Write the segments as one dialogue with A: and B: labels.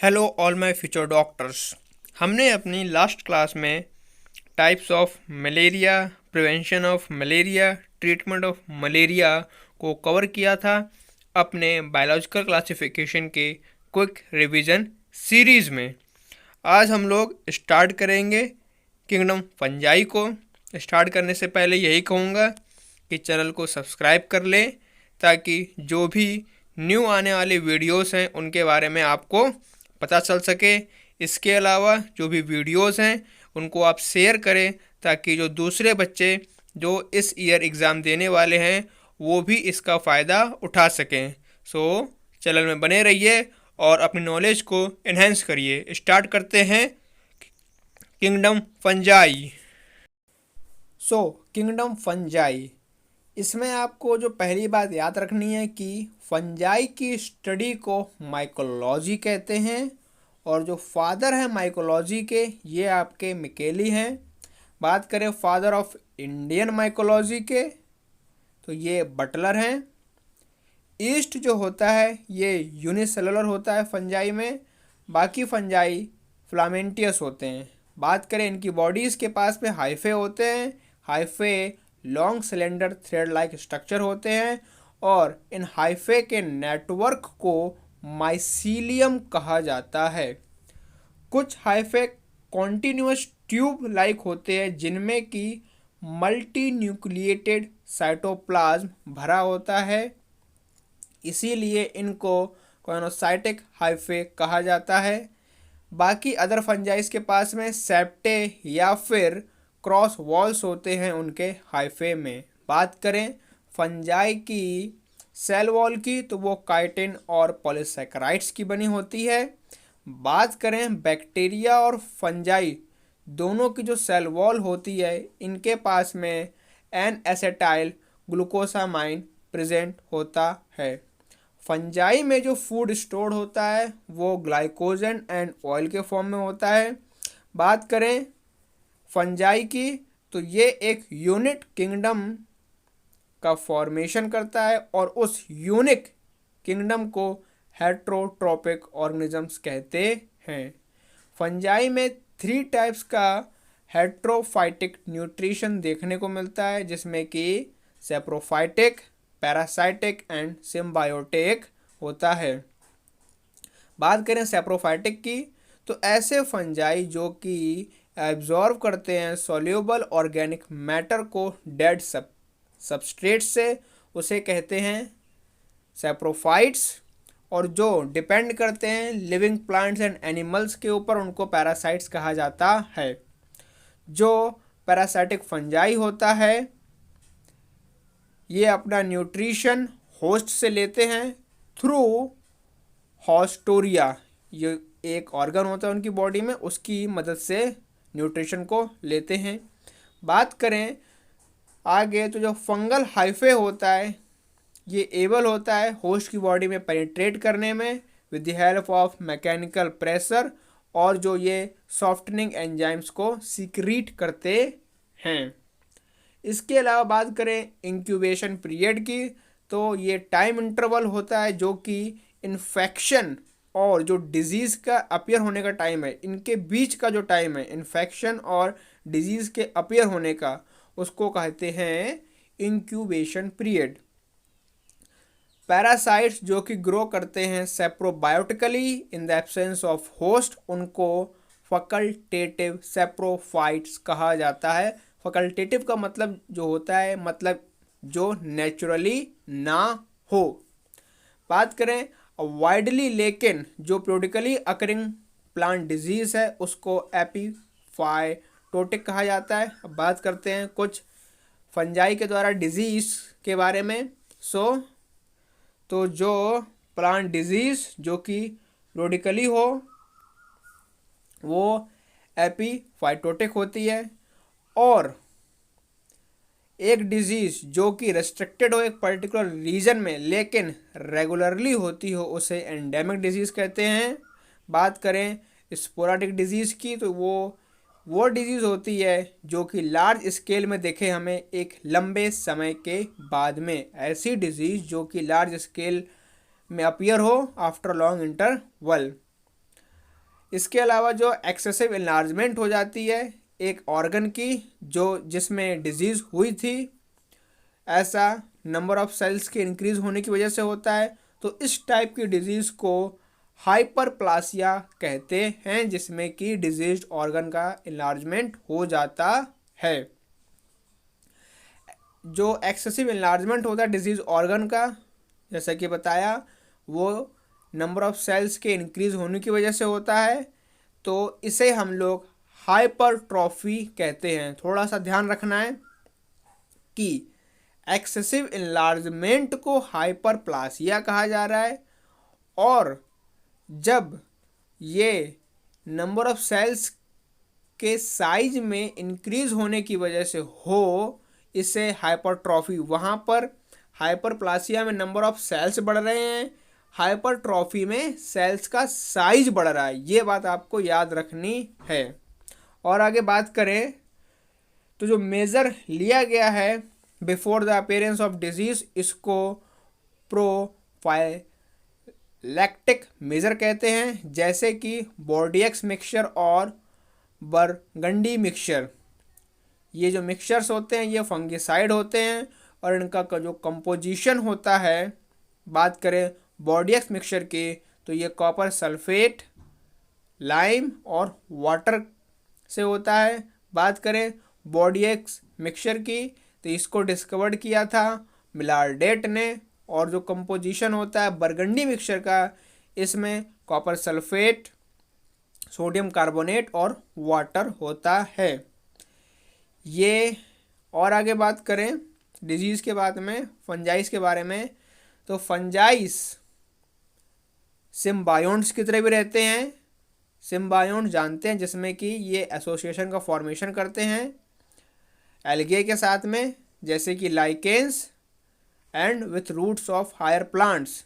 A: Hello all my future doctors. हमने अपनी last class में types of malaria, prevention of malaria, treatment of malaria को cover किया था अपने बायोलॉजिकल क्लासिफिकेशन के क्विक रिवीजन सीरीज़ में। आज हम लोग स्टार्ट करेंगे किंगडम फंजाई को। स्टार्ट करने से पहले यही कहूँगा कि चैनल को सब्सक्राइब कर लें ताकि जो भी न्यू आने वाले वीडियोस हैं उनके बारे में आपको पता चल सके। इसके अलावा जो भी वीडियोस हैं उनको आप शेयर करें ताकि जो दूसरे बच्चे जो इस ईयर एग्ज़ाम देने वाले हैं वो भी इसका फ़ायदा उठा सकें। सो चैनल में बने रहिए और अपनी नॉलेज को इन्हेंस करिए। स्टार्ट करते हैं किंगडम फंजाई। किंगडम फंजाई, इसमें आपको जो पहली बात याद रखनी है कि फंजाई की स्टडी को माइकोलॉजी कहते हैं और जो फादर हैं माइकोलॉजी के ये आपके मिकेली हैं। बात करें फादर ऑफ इंडियन माइकोलॉजी के तो ये बटलर हैं। ईस्ट जो होता है ये यूनिसेलुलर होता है फंजाई में, बाकी फंजाई फ्लामेंटियस होते हैं। बात करें इनकी बॉडीज़ के पास में हाइफे होते हैं। Hyphae long cylinder thread like structure होते हैं और इन हाइफे के नेटवर्क को माइसीलियम कहा जाता है। कुछ हाइफे कॉन्टिन्यूअस ट्यूब लाइक होते हैं जिनमें कि मल्टी न्यूक्लिएटेड साइटोप्लाज्म भरा होता है, इसीलिए इनको कॉनोसाइटिक हाइफे कहा जाता है। बाकी अदर फंजाइस के पास में सेप्टे या फिर क्रॉस वॉल्स होते हैं उनके हाइफे में। बात करें फंजाई की सेल वॉल की तो वो काइटिन और पॉलीसैकेराइड्स की बनी होती है। बात करें बैक्टीरिया और फंजाई दोनों की जो सेल वॉल होती है इनके पास में एन एसेटाइल ग्लूकोसामाइन प्रेजेंट होता है। फंजाई में जो फूड स्टोर्ड होता है वो ग्लाइकोजन एंड ऑयल के फॉर्म में होता है। बात करें फंजाई की तो ये एक यूनिट किंगडम का फॉर्मेशन करता है और उस यूनिक किंगडम को हेट्रोट्रोपिक ऑर्गेनिजम्स कहते हैं। फंजाई में 3 टाइप्स का हेट्रोफाइटिक न्यूट्रिशन देखने को मिलता है जिसमें कि सेप्रोफाइटिक, पैरासाइटिक एंड सिम्बायोटिक होता है। बात करें सेप्रोफाइटिक की तो ऐसे फंजाई जो कि एब्जॉर्व करते हैं सोल्यूबल ऑर्गेनिक मैटर को डेड सबस्ट्रेट से उसे कहते हैं सेप्रोफाइट्स, और जो डिपेंड करते हैं लिविंग प्लांट्स एंड एनिमल्स के ऊपर उनको पैरासाइट्स कहा जाता है। जो पैरासाइटिक फंजाई होता है ये अपना न्यूट्रिशन होस्ट से लेते हैं थ्रू हॉस्टोरिया, ये एक ऑर्गन होता है उनकी बॉडी में, उसकी मदद से न्यूट्रिशन को लेते हैं। बात करें आगे तो जो फंगल हाइफे होता है ये एबल होता है होस्ट की बॉडी में पेनिट्रेट करने में with the help of mechanical pressure, और जो ये सॉफ्टनिंग एंजाइम्स को सीक्रीट करते हैं। इसके अलावा बात करें इंक्यूबेशन पीरियड की तो ये टाइम इंटरवल होता है जो कि इन्फेक्शन और जो डिजीज़ का अपीयर होने का टाइम है, इनके बीच का जो टाइम है इन्फेक्शन और डिजीज़ के अपीयर होने का, उसको कहते हैं इंक्यूबेशन पीरियड। पैरासाइट्स जो कि ग्रो करते हैं saprobiotically in the absence of host उनको फैकल्टेटिव सेप्रोफाइट्स कहा जाता है। फैकल्टेटिव का मतलब जो होता है मतलब जो नेचुरली ना हो। बात करें वाइडली लेकिन जो प्रोडिकली अकरिंग प्लांट डिजीज़ है उसको एपीफाइटोटिक कहा जाता है। अब बात करते हैं कुछ फंजाई के द्वारा डिजीज़ के बारे में। तो जो प्लांट डिजीज़ जो कि प्रोडिकली हो वो एपीफाइटोटिक होती है, और एक डिजीज़ जो कि रेस्ट्रिक्टेड हो एक पर्टिकुलर रीजन में लेकिन रेगुलरली होती हो उसे एंडेमिक डिजीज़ कहते हैं। बात करें स्पोराडिक डिजीज़ की तो वो डिजीज़ होती है जो कि लार्ज स्केल में देखे हमें एक लंबे समय के बाद में, ऐसी डिजीज़ जो कि लार्ज स्केल में अपीयर हो आफ्टर लॉन्ग इंटरवल। इसके अलावा जो एक्सेसिव इन्लार्जमेंट हो जाती है एक ऑर्गन की जो जिसमें डिजीज़ हुई थी, ऐसा नंबर ऑफ सेल्स के इंक्रीज होने की वजह से होता है, तो इस टाइप की डिजीज़ को हाइपरप्लासिया कहते हैं, जिसमें कि डिजीज्ड ऑर्गन का इन्लार्जमेंट हो जाता है। जो एक्सेसिव इन्लार्जमेंट होता है डिजीज ऑर्गन का, जैसा कि बताया, वो नंबर ऑफ सेल्स के इंक्रीज होने की वजह से होता है, तो इसे हम लोग हाइपरट्रॉफी कहते हैं। थोड़ा सा ध्यान रखना है कि एक्सेसिव इन्लार्जमेंट को हाइपरप्लासिया कहा जा रहा है, और जब ये नंबर ऑफ सेल्स के साइज में इंक्रीज होने की वजह से हो, इसे हाइपरट्रॉफी। वहाँ पर हाइपरप्लासिया में नंबर ऑफ सेल्स बढ़ रहे हैं, हाइपरट्रॉफी में सेल्स का साइज बढ़ रहा है। ये बात आपको याद रखनी है। और आगे बात करें तो जो मेज़र लिया गया है before the appearance of disease, इसको प्रोफाइलैक्टिक मेजर कहते हैं, जैसे कि बोर्डियक्स मिक्सचर और बरगंडी मिक्सचर। ये जो मिक्सचर्स होते हैं ये फंगिसाइड होते हैं, और इनका जो कंपोजिशन होता है, बात करें बोर्डियक्स मिक्सचर की, तो ये कॉपर सल्फेट, लाइम और वाटर से होता है। बात करें बोर्डियक्स मिक्सचर की, तो इसको डिस्कवर्ड किया था मिलार्डेट ने, और जो कंपोजिशन होता है बरगंडी मिक्सचर का, इसमें कॉपर सल्फेट, सोडियम कार्बोनेट और वाटर होता है। ये और आगे बात करें डिजीज़ के बाद में फंजाइस के बारे में, तो फंजाइस सिम्बायोन्ट्स की तरह भी रहते हैं। सिम्बायोन्ट जानते हैं, जिसमें कि ये एसोसिएशन का फॉर्मेशन करते हैं एल्गे के साथ में, जैसे कि lichens and with roots of higher plants,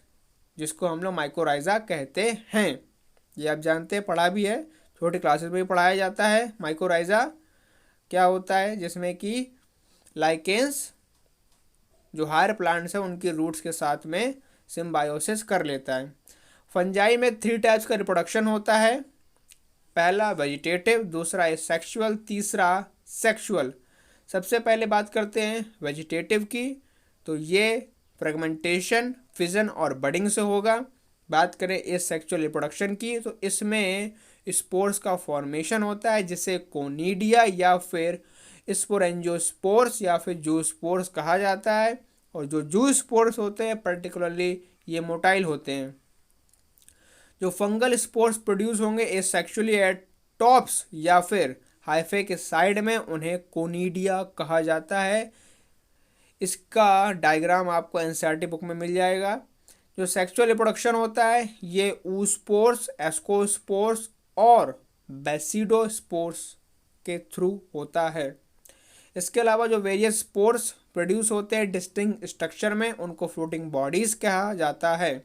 A: जिसको हम लोग माइकोराइजा कहते हैं। ये आप जानते हैं, पढ़ा भी है, छोटी क्लासेस में भी पढ़ाया जाता है माइकोराइजा क्या होता है, जिसमें कि लाइकेंस जो हायर प्लांट्स हैं उनकी रूट्स के साथ में सिम्बायोसिस कर लेता है। फंजाई में 3 टाइप्स का रिप्रोडक्शन होता है। पहला वेजिटेटिव, दूसरा सेक्सुअल, तीसरा सेक्सुअल। सबसे पहले बात करते हैं वेजिटेटिव की, तो ये फ्रेगमेंटेशन, फिजन और बडिंग से होगा। बात करें इस सेक्सुअल रिप्रोडक्शन की, तो इसमें स्पोर्स का फॉर्मेशन होता है, जिसे कोनिडिया या फिर स्पोरेंजियोस्पोर्स या फिर जूस्पोर्स कहा जाता है। और जो जूस्पोर्स होते हैं पर्टिकुलरली ये मोटाइल होते हैं। जो फंगल स्पोर्स प्रोड्यूस होंगे एसेक्सुअली एट टॉप्स या फिर हाइफे के साइड में, उन्हें कोनिडिया कहा जाता है। इसका डायग्राम आपको एनसीईआरटी बुक में मिल जाएगा। जो सेक्सुअल रिप्रोडक्शन होता है ये oospores, ascospores और बेसिडोस्पोर्स के थ्रू होता है। इसके अलावा जो वेरियस स्पोर्स प्रोड्यूस होते हैं डिस्टिंक्ट स्ट्रक्चर में, उनको फ्लोटिंग बॉडीज कहा जाता है।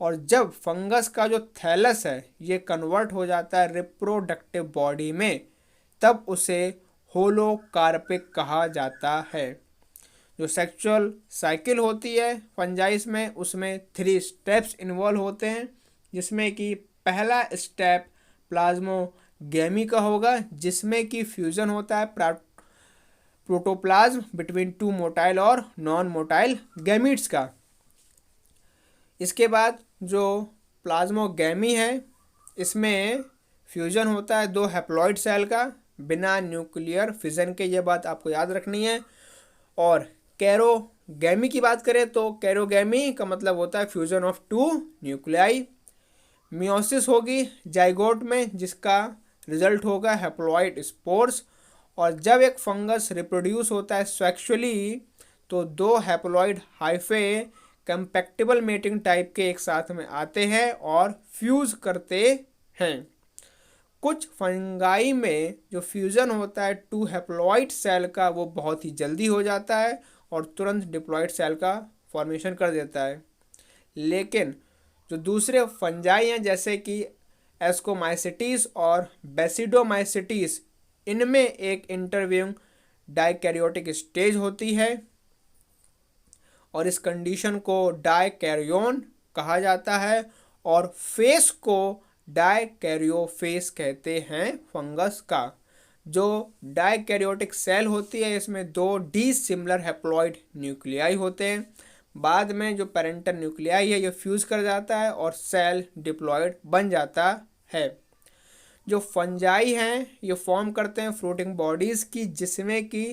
A: और जब फंगस का जो थैलस है ये कन्वर्ट हो जाता है रिप्रोडक्टिव बॉडी में, तब उसे होलोकार्पिक कहा जाता है। जो सेक्सुअल साइकिल होती है फंजाइस में, उसमें 3 स्टेप्स इन्वॉल्व होते हैं, जिसमें कि पहला स्टेप प्लाज्मोगेमी का होगा, जिसमें कि फ्यूजन होता है प्रोटोप्लाज्म बिटवीन 2 मोटाइल और नॉन मोटाइल गैमीट्स का। इसके बाद जो प्लाज्मोगेमी है इसमें फ्यूजन होता है 2 हैप्लॉइड सेल का बिना न्यूक्लियर फिजन के, ये बात आपको याद रखनी है। और कैरोगेमी की बात करें तो कैरोगेमी का मतलब होता है फ्यूजन ऑफ 2 न्यूक्लियाई। मियोसिस होगी जाइगोट में, जिसका रिजल्ट होगा हैप्लॉइड स्पोर्स। और जब एक फंगस रिप्रोड्यूस होता है सेक्सुअली, तो 2 हैप्लॉइड हाइफे कंपैक्टिबल मेटिंग टाइप के एक साथ में आते हैं और फ्यूज करते हैं। कुछ फंगाई में जो फ्यूजन होता है 2 हैप्लॉइड सेल का, वो बहुत ही जल्दी हो जाता है और तुरंत डिप्लॉइड सेल का फॉर्मेशन कर देता है। लेकिन जो दूसरे फंजाई हैं जैसे कि एस्कोमाइसिटीज और बेसिडोमाइसिटीज, इनमें एक इंटरव्यूइंग डाइकैरियोटिक स्टेज होती है और इस कंडीशन को डाइकैरियोन कहा जाता है। और फेस को डायकैरियोफेज कहते हैं फंगस का। जो डायकैरियोटिक सेल होती है इसमें 2 डिसिमिलर हैप्लॉइड न्यूक्लियाई होते हैं। बाद में जो पेरेंटल न्यूक्लियाई है ये फ्यूज कर जाता है और सेल डिप्लॉइड बन जाता है। जो फंजाई हैं ये फॉर्म करते हैं फ्लोटिंग बॉडीज़ की, जिसमें कि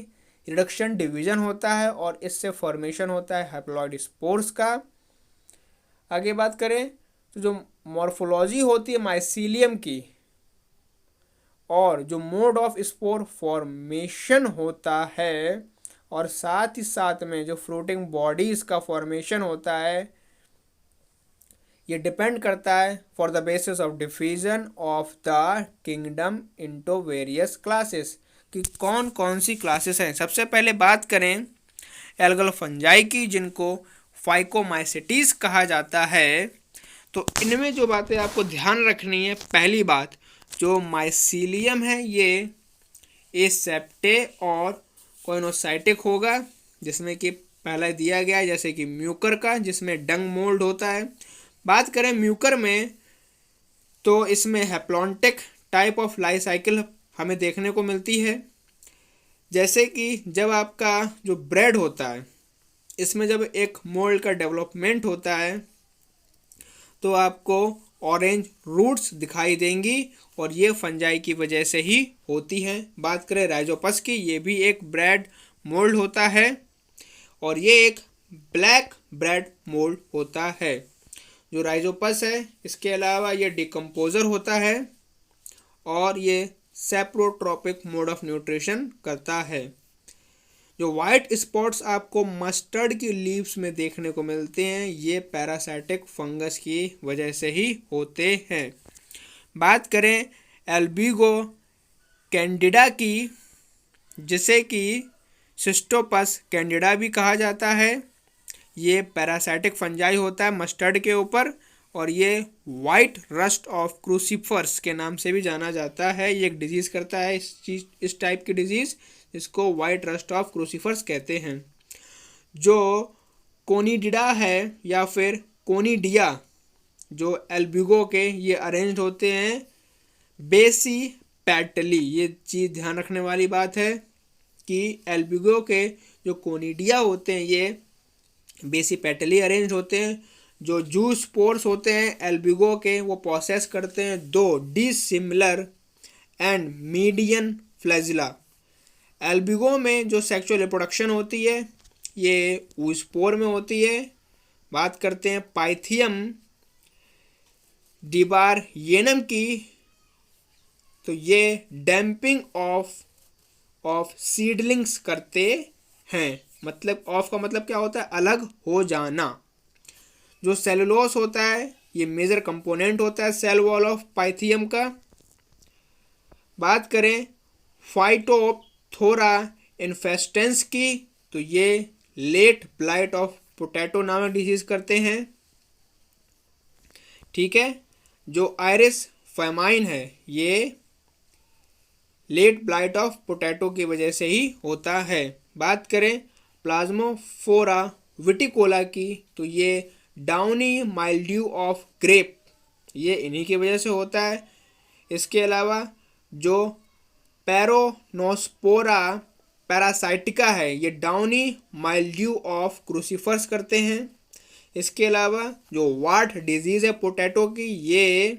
A: रिडक्शन डिवीजन होता है और इससे फॉर्मेशन होता है हैप्लॉइड स्पोर्स का। आगे बात करें तो जो मॉर्फोलॉजी होती है माइसीलियम की और जो मोड ऑफ स्पोर फॉर्मेशन होता है और साथ ही साथ में जो फ्लोटिंग बॉडीज़ का फॉर्मेशन होता है ये डिपेंड करता है for the basis of diffusion of the kingdom into various classes कि कौन कौन सी क्लासेस हैं। सबसे पहले बात करें एल्गल फंजाई की, जिनको फाइकोमाइसेटीज कहा जाता है। तो इनमें जो बातें आपको ध्यान रखनी है, पहली बात जो माइसीलियम है ये एसेप्टे और कोइनोसाइटिक होगा, जिसमें कि पहला दिया गया है जैसे कि म्यूकर का, जिसमें डंग मोल्ड होता है। बात करें म्यूकर में तो इसमें haplontic type of life cycle हमें देखने को मिलती है। जैसे कि जब आपका जो ब्रेड होता है इसमें जब एक मोल्ड का डेवलपमेंट होता है तो आपको ऑरेंज रूट्स दिखाई देंगी और ये फंजाई की वजह से ही होती हैं। बात करें राइजोपस की, ये भी एक ब्रेड मोल्ड होता है और ये एक ब्लैक ब्रेड मोल्ड होता है जो राइजोपस है। इसके अलावा ये डिकम्पोजर होता है और ये सेप्रोट्रोपिक मोड ऑफ न्यूट्रिशन करता है। जो वाइट स्पॉट्स आपको मस्टर्ड की लीव्स में देखने को मिलते हैं ये पैरासाइटिक फंगस की वजह से ही होते हैं। बात करें एल्बिगो कैंडिडा की, जिसे कि सिस्टोपस कैंडिडा भी कहा जाता है, ये पैरासाइटिक फंजाई होता है मस्टर्ड के ऊपर और ये वाइट रस्ट ऑफ क्रूसीफर्स के नाम से भी जाना जाता है। ये एक डिजीज़ करता है इस टाइप की डिजीज़ जिसको वाइट रस्ट ऑफ क्रूसीफर्स कहते हैं। जो कोनिडिडा है या फिर कोनिडिया जो एल्बिगो के ये अरेंज्ड होते हैं बेसी पैटली। ये चीज़ ध्यान रखने वाली बात है कि एल्बिगो के जो कोनिडिया होते हैं ये बेसी पैटली अरेंज होते हैं। जो जू स्पोर्स होते हैं एल्बिगो के वो प्रोसेस करते हैं 2 dissimilar and median flagella. Albugo में जो सेक्सुअल रिप्रोडक्शन होती है ये ऊस्पोर में होती है। बात करते हैं पाइथियम डिबारयेनम की, तो ये डैम्पिंग ऑफ सीडलिंग्स करते हैं। मतलब ऑफ का मतलब क्या होता है, अलग हो जाना। जो सेलुलोस होता है ये मेजर कंपोनेंट होता है सेल वॉल ऑफ पाइथियम का। बात करें फाइटोथोरा इन्फेस्टेंस की, तो ये लेट ब्लाइट ऑफ पोटैटो नामक डिजीज करते हैं। ठीक है, जो आयरिस फेमाइन है ये लेट ब्लाइट ऑफ पोटैटो की वजह से ही होता है। बात करें प्लाज्मोफोरा विटिकोला की, तो ये डाउनी माइल्ड्यू ऑफ ग्रेप ये इन्हीं की वजह से होता है। इसके अलावा जो पेरोनोस्पोरा पैरासाइटिका है ये डाउनी माइल्ड्यू ऑफ क्रूसीफर्स करते हैं। इसके अलावा जो वाट डिजीज़ है पोटैटो की ये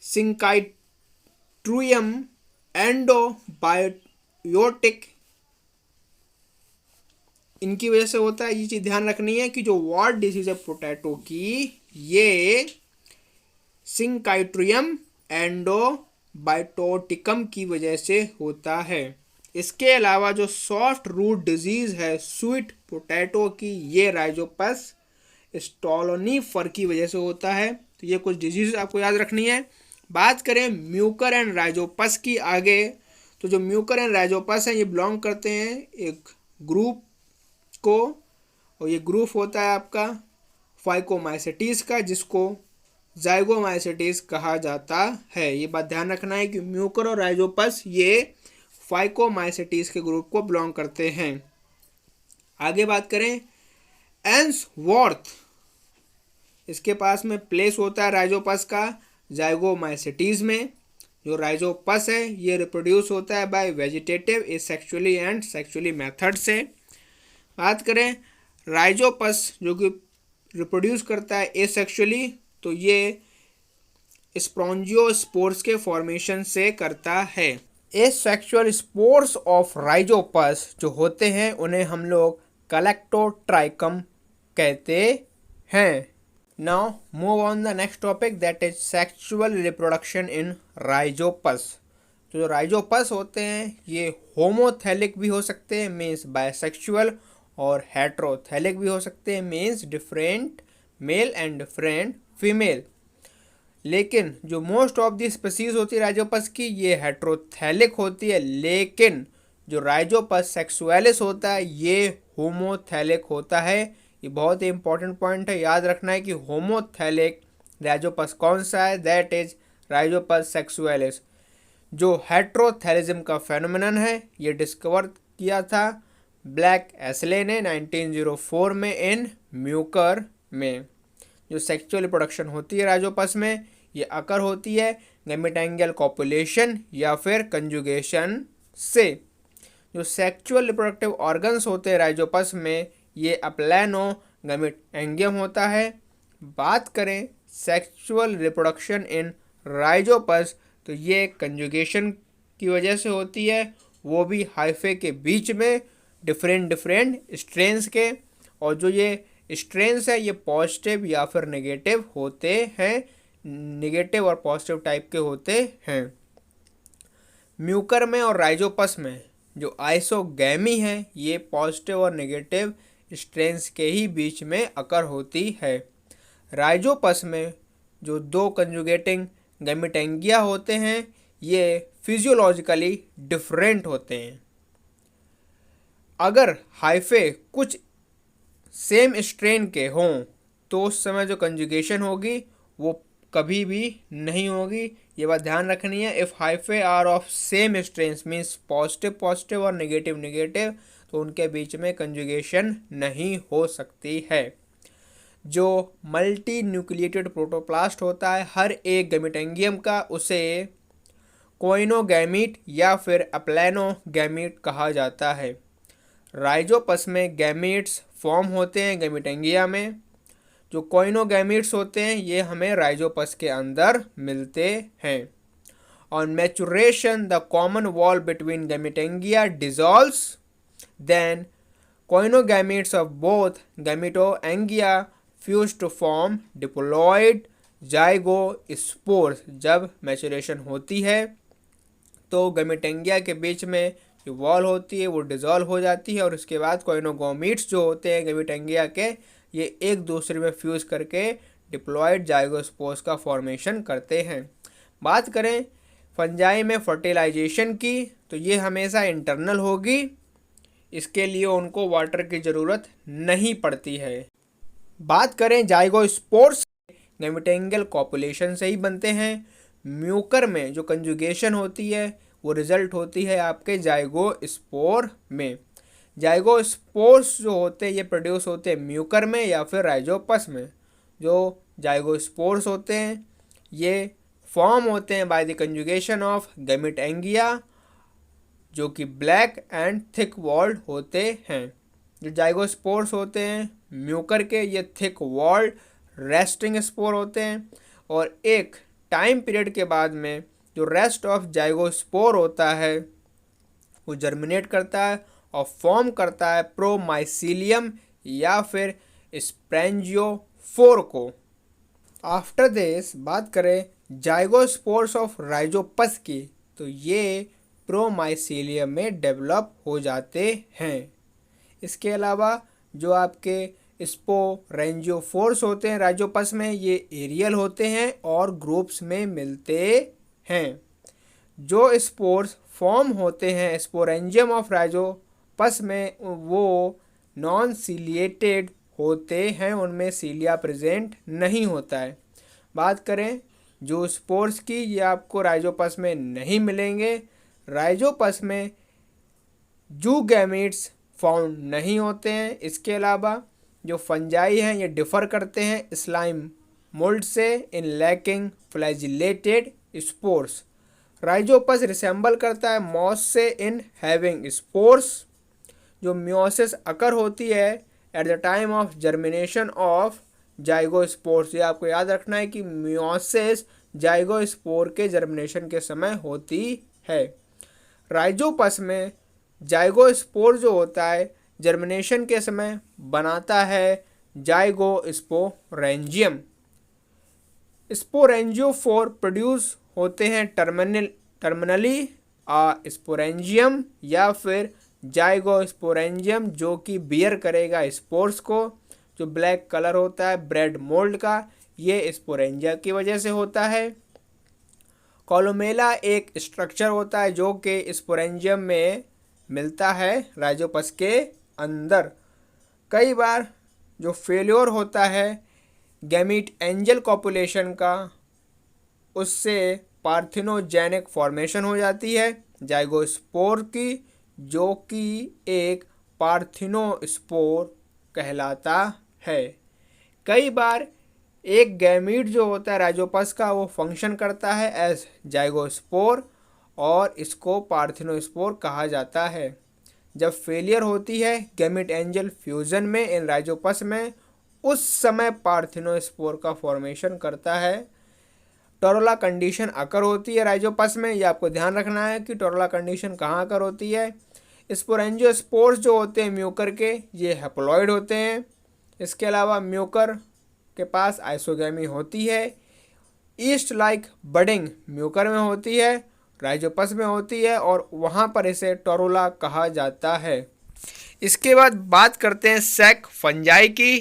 A: सिंकाइट्रियम एंडोबायोटिक इनकी वजह से होता है। ये चीज़ ध्यान रखनी है कि जो वाट डिजीज़ है पोटैटो की ये सिंकाइट्रियम एंडोबायोटिकम की वजह से होता है। इसके अलावा जो सॉफ्ट रूट डिजीज़ है स्वीट पोटैटो की ये राइजोपस स्टोलोनिफर की वजह से होता है। तो ये कुछ डिजीज़ आपको याद रखनी है। बात करें म्यूकर एंड राइजोपस की आगे, तो जो म्यूकर एंड राइजोपस हैं ये बिलोंग करते हैं एक ग्रुप को और ये ग्रुप होता है आपका फाइकोमाइसेटीज का जिसको जाइगोमाइसेटीज कहा जाता है। ये बात ध्यान रखना है कि म्यूकर और राइजोपस ये फाइकोमाइसेटीज के ग्रुप को बिलोंग करते हैं। आगे बात करें एंसवर्थ इसके पास में प्लेस होता है राइजोपस का जाइगोमाइसिटीज में। जो राइजोपस है ये रिप्रोड्यूस होता है bye vegetative asexually and sexually method से। बात करें राइजोपस जो कि रिप्रोड्यूस करता है एसेक्सुअली, तो ये स्पोंजियोस्पोर्स के फॉर्मेशन से करता है। एसेक्सुअल स्पोर्स ऑफ राइजोपस जो होते हैं उन्हें हम लोग कलेक्टोट्राइकम कहते हैं। Now move on the next topic that is sexual reproduction in Rhizopus. तो जो राइजोपस होते हैं ये होमोथैलिक भी हो सकते हैं मीन्स बायसेक्सुअल, और हेट्रोथैलिक भी हो सकते हैं means different male and different female. लेकिन जो मोस्ट ऑफ दी स्पीसीज होती है राइजोपस की ये हेट्रोथैलिक होती है, लेकिन जो राइजोपस सेक्सुअलिस होता है ये होमोथैलिक होता है। ये बहुत ही इंपॉर्टेंट पॉइंट है, याद रखना है कि होमोथैलिक राइजोपस कौन सा है, दैट इज राइजोपस सेक्सुअलिस। जो हेट्रोथैलिज्म का फेनोमेनन है ये डिस्कवर किया था ब्लैक एस्ले ने 1904 में इन म्यूकर में। जो सेक्सुअल रिप्रोडक्शन होती है राइजोपस में ये अकर होती है गैमेटोफाइटिक कॉपुलेशन या फिर कंजुगेशन से। जो सेक्सुअल रिप्रोडक्टिव ऑर्गन्स होते हैं राइजोपस में ये अप्लैनो गैमेटोफाइटिक होता है। बात करें सेक्सुअल रिप्रोडक्शन इन राइजोपस तो ये कंजुगेशन की वजह से होती है, वो भी हाइफे के बीच में डिफरेंट स्ट्रेन्स के। और जो ये स्ट्रेन्स है ये पॉजिटिव या फिर नेगेटिव होते हैं, नेगेटिव और पॉजिटिव टाइप के होते हैं। म्यूकर में और राइजोपस में जो आइसोगैमी है ये पॉजिटिव और नेगेटिव स्ट्रेन्स के ही बीच में अकर होती है। राइजोपस में जो दो कंजुगेटिंग गैमेटोफाइटिक होते हैं ये फिजियोलॉजिकली डिफरेंट होते हैं। अगर हाइफे कुछ सेम स्ट्रेन के हों तो उस समय जो कंजुगेशन होगी वो कभी भी नहीं होगी, ये बात ध्यान रखनी है। If hyphae are of same strains means positive और नेगेटिव तो उनके बीच में कंजुगेशन नहीं हो सकती है। जो मल्टी न्यूक्लिएटेड प्रोटोप्लास्ट होता है हर एक गैमेटोफाइटिक का, उसे कोइनोगैमीट या फिर अप्लैनोगैमीट कहा जाता है। राइजोपस में गैमीट्स फॉर्म होते हैं गैमेटोफाइटिक में। जो कोइनोगैमीट्स होते हैं ये हमें राइजोपस के अंदर मिलते हैं। On maturation the common wall between gametophytic dissolves, then coenogametes of both gametophytic fuse to form diploid zygospores. जब मैचुरेशन होती है तो गैमेटोफाइटिक के बीच में जो वॉल होती है वो डिज़ोल्व हो जाती है और उसके बाद कोइनोगैमीट्स जो होते हैं गैमेटोफाइटिक के ये एक दूसरे में फ्यूज़ करके डिप्लॉयड जाइगोस्पोर्स का फॉर्मेशन करते हैं। बात करें फंजाई में फर्टिलाइजेशन की तो ये हमेशा इंटरनल होगी, इसके लिए उनको वाटर की ज़रूरत नहीं पड़ती है। बात करें जाइगोस्पोर्स, गैमेटोफाइटिक कॉपुलेशन से ही बनते हैं। म्यूकर में जो कंजुगेशन होती है वो रिजल्ट होती है आपके जाइगोस्पोर में। जाइगोस्पोर्स जो होते हैं ये प्रोड्यूस होते हैं म्यूकर में या फिर राइजोपस में। जो जाइगोस्पोर्स होते हैं ये फॉर्म होते हैं by the conjugation of gametophytic जो कि ब्लैक एंड थिक वॉल्ड होते हैं। जो जाइगोस्पोर्स होते हैं म्यूकर के ये थिक वॉल्ड रेस्टिंग स्पोर होते हैं, और एक टाइम पीरियड के बाद में जो रेस्ट ऑफ जाइगोस्पोर होता है वो जर्मिनेट करता है और फॉर्म करता है प्रोमाइसीलियम या फिर स्प्रेंजियोफोर को। आफ्टर दिस बात करें जाइगोस्पोर्स ऑफ राइजोपस की तो ये प्रोमाइसीलियम में डेवलप हो जाते हैं। इसके अलावा जो आपके स्पोरेंजियोफोर्स होते हैं राइजोपस में ये एरियल होते हैं और ग्रुप्स में मिलते हैं। जो स्पोर्स फॉर्म होते हैं स्पोरेंजियम ऑफ राइजोपस में वो नॉन सीलिएटेड होते हैं, उनमें सीलिया प्रेजेंट नहीं होता है। बात करें जो स्पोर्स की ये आपको राइजोपस में नहीं मिलेंगे। राइजोपस में जूगैमीट्स फाउंड नहीं होते हैं। इसके अलावा जो फंजाई हैं ये डिफ़र करते हैं स्लाइम मोल्ड से in lacking flagellated spores. Rhizopus resemble करता है मॉस से इन हैविंग स्पोर्स। जो मियोसिस अकर होती है at the time of germination of zygospores. ये आपको याद रखना है कि मियोसिस जाइगोस्पोर के जर्मिनेशन के समय होती है। राइजोपस में जाइगोस्पोर जो होता है जर्मिनेशन के समय बनाता है जाइगोस्पोरेंजियम। स्पोरेंजियोफोर प्रोड्यूस होते हैं टर्मिनली स्पोरेंजियम या फिर जाइगोस्पोरेंजियम, जो कि बियर करेगा स्पोर्स को। जो ब्लैक कलर होता है ब्रेड मोल्ड का, ये स्पोरेंजिया की वजह से होता है। कोलोमेला एक स्ट्रक्चर होता है जो कि स्पोरेंजियम में मिलता है राइजोपस के अंदर। कई बार जो फेल्योर होता है गैमीट एंजल कॉपुलेशन का, उससे पार्थिनोजेनिक फॉर्मेशन हो जाती है जाइगोस्पोर की, जो कि एक पार्थिनोस्पोर कहलाता है। कई बार एक गैमीट जो होता है राइजोपस का वो फंक्शन करता है एज जाइगोस्पोर और इसको पार्थिनोस्पोर कहा जाता है। जब फेलियर होती है गैमीट एंजल फ्यूजन में इन राइजोपस में, उस समय पार्थिनोस्पोर का फॉर्मेशन करता है। टोरोला कंडीशन अकर होती है राइजोपस में। ये आपको ध्यान रखना है कि टोरोला कंडीशन कहाँ अकर होती है। स्पोरेंजियोस्पोर्स जो होते हैं म्यूकर के, ये हैप्लॉइड होते हैं। इसके अलावा म्यूकर के पास आइसोगैमी होती है। ईस्ट लाइक बडिंग म्यूकर में होती है, राइजोपस में होती है और वहाँ पर इसे टोरोला कहा जाता है। इसके बाद बात करते हैं सैक फंजाई की,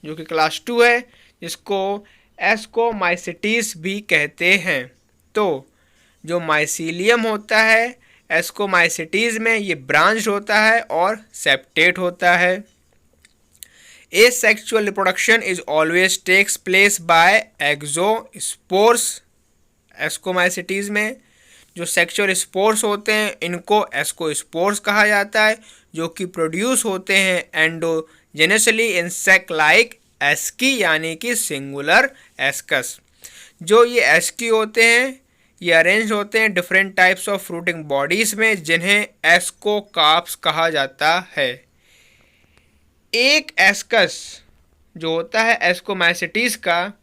A: जो कि क्लास 2 है, जिसको एस्कोमाइसिटीज भी कहते हैं। तो जो माइसीलियम होता है एस्कोमाइसिटीज में, ये ब्रांच होता है और सेप्टेट होता है। Asexual reproduction is always takes place by exospores. Ascomycetes में जो सेक्सुअल स्पोर्स होते हैं इनको एस्कोस्पोर्स कहा जाता है, जो कि प्रोड्यूस होते हैं एंडोजेनसली इन सैक लाइक एस्की, यानी कि सिंगुलर एस्कस। जो ये एस्की होते हैं ये अरेंज होते हैं different types of fruiting bodies में, जिन्हें एस्कोकार्प्स कहा जाता है। एक एस्कस जो होता है एस्कोमाइसिटीज का,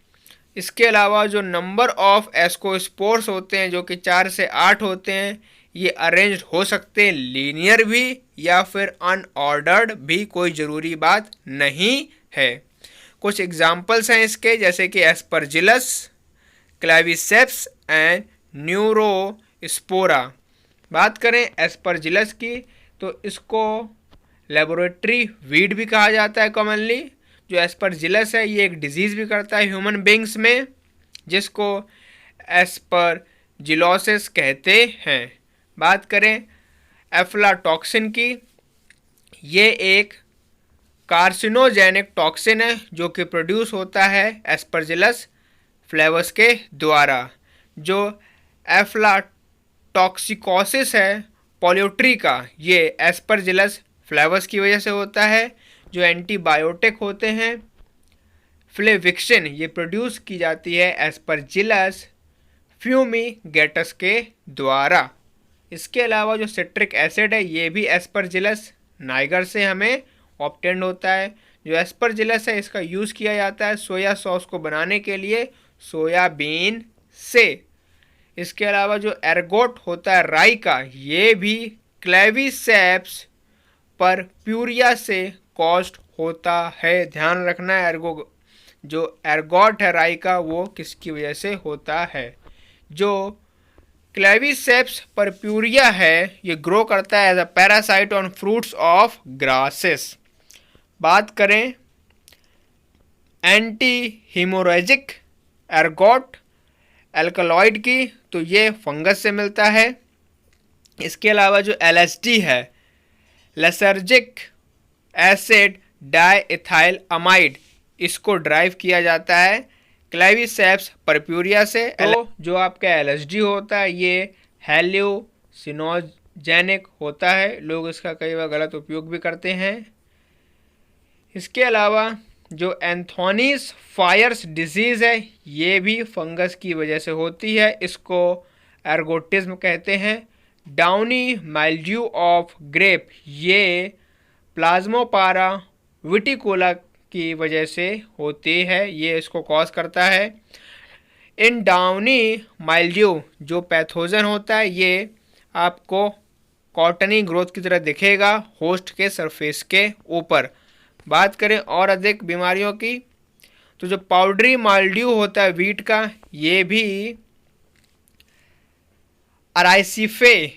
A: इसके अलावा जो नंबर ऑफ एस्कोस्पोर्स होते हैं जो कि 4 से 8 होते हैं, ये अरेंज्ड हो सकते हैं लीनियर भी या फिर अनऑर्डर्ड भी, कोई ज़रूरी बात नहीं है। कुछ एग्जाम्पल्स हैं इसके, जैसे कि एस्परजिलस, क्लेविसेप्स एंड न्यूरोस्पोरा। बात करें एस्परजिलस की तो इसको लेबोरेटरी वीड भी कहा जाता है कॉमनली। जो एस्परजिलस है ये एक डिजीज़ भी करता है ह्यूमन बींग्स में, जिसको एस्परजिलोसिस कहते हैं। बात करें एफ्लाटॉक्सिन की, ये एक कार्सिनोजेनिक टॉक्सिन है जो कि प्रोड्यूस होता है एस्परजिलस फ्लेवस के द्वारा। जो एफ्लाटॉक्सिकोसिस है पोल्ट्री का, ये एस्परजिलस फ्लेवस की वजह से होता है। जो एंटीबायोटिक होते हैं फ्लेविक्सिन, ये प्रोड्यूस की जाती है एस्परजिलस फ्यूमिगेटस के द्वारा। इसके अलावा जो सिट्रिक एसिड है ये भी एस्परजिलस नाइगर से हमें ऑब्टेंड होता है। जो एस्परजिलस है इसका यूज़ किया जाता है सोया सॉस को बनाने के लिए सोयाबीन से। इसके अलावा जो एर्गोट होता है राई का, ये भी क्लेविसेप्स परप्यूरिया से कॉज्ड होता है। ध्यान रखना है जो एर्गोट है राई का वो किसकी वजह से होता है। जो क्लेविसेप्स परप्यूरिया है ये ग्रो करता है as a parasite on fruits of grasses. बात करें एंटी हीमोरेजिक एर्गोट एल्कलॉइड की, तो ये फंगस से मिलता है। इसके अलावा जो एलएसडी है लेसर्जिक एसिड डाइएथाइल अमाइड, इसको ड्राइव किया जाता है क्लेविसेप्स परप्यूरिया से। तो जो आपका एलएसडी होता है ये हेल्यूसिनोजेनिक होता है, लोग इसका कई बार गलत उपयोग भी करते हैं। इसके अलावा जो एंथोनीस फायर्स डिजीज़ है ये भी फंगस की वजह से होती है, इसको एर्गोटिज्म कहते हैं। डाउनी माइल्ड्यू ऑफ ग्रेप ये प्लाज्मोपारा विटिकोला की वजह से होती है, ये इसको कॉज करता है। इन डाउनी माइल्ड्यू जो पैथोजन होता है ये आपको कॉटनी ग्रोथ की तरह दिखेगा होस्ट के सरफेस के ऊपर। बात करें और अधिक बीमारियों की, तो जो पाउडरी माइल्ड्यू होता है वीट का ये भी अराइसिफे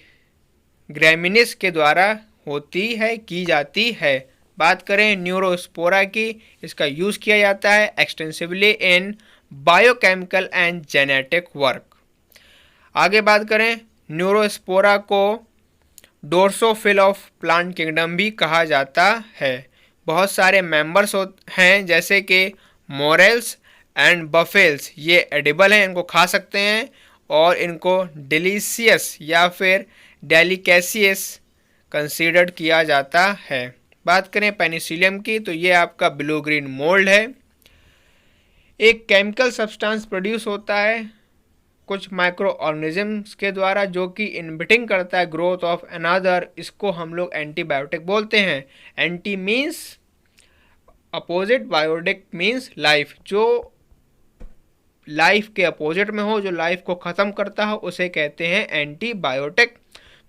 A: ग्रैमिनिस के द्वारा होती है, की जाती है। बात करें न्यूरोस्पोरा की, इसका यूज़ किया जाता है extensively in biochemical and genetic work. आगे बात करें न्यूरोस्पोरा को डोर्सोफिल ऑफ प्लांट किंगडम भी कहा जाता है। बहुत सारे मेंबर्स हैं जैसे कि मोरेल्स एंड बफेल्स, ये एडिबल हैं, इनको खा सकते हैं और इनको डिलीशियस या फिर डेलिकेसियस कंसीडर्ड किया जाता है। बात करें पेनिसिलियम की, तो ये आपका ब्लू ग्रीन मोल्ड है। एक केमिकल सब्सटेंस प्रोड्यूस होता है कुछ माइक्रो ऑर्गेनिजम्स के द्वारा जो कि इनहिबिटिंग करता है ग्रोथ ऑफ अनदर, इसको हम लोग एंटीबायोटिक बोलते हैं। Anti means opposite, biotic means life, जो लाइफ के अपोजिट में हो, जो लाइफ को ख़त्म करता हो उसे कहते हैं एंटीबायोटिक।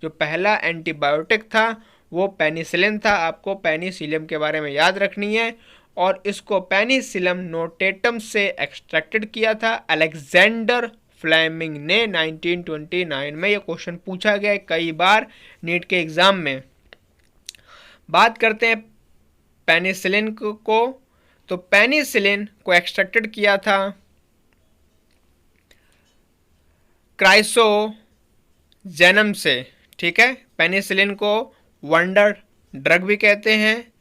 A: जो पहला एंटीबायोटिक था वो पेनिसिलिन था, आपको पेनिसिलियम के बारे में याद रखनी है। और इसको पेनिसिलियम नोटेटम से एक्सट्रैक्टेड किया था अलेक्जेंडर फ्लेमिंग ने 1929 में। ये क्वेश्चन पूछा गया है कई बार नीट के एग्ज़ाम में। बात करते हैं पेनिसिलिन को, तो पेनिसिलिन को एक्सट्रैक्टेड किया था क्राइसोजेनम से, ठीक है। पेनिसिलिन को वंडर ड्रग भी कहते हैं।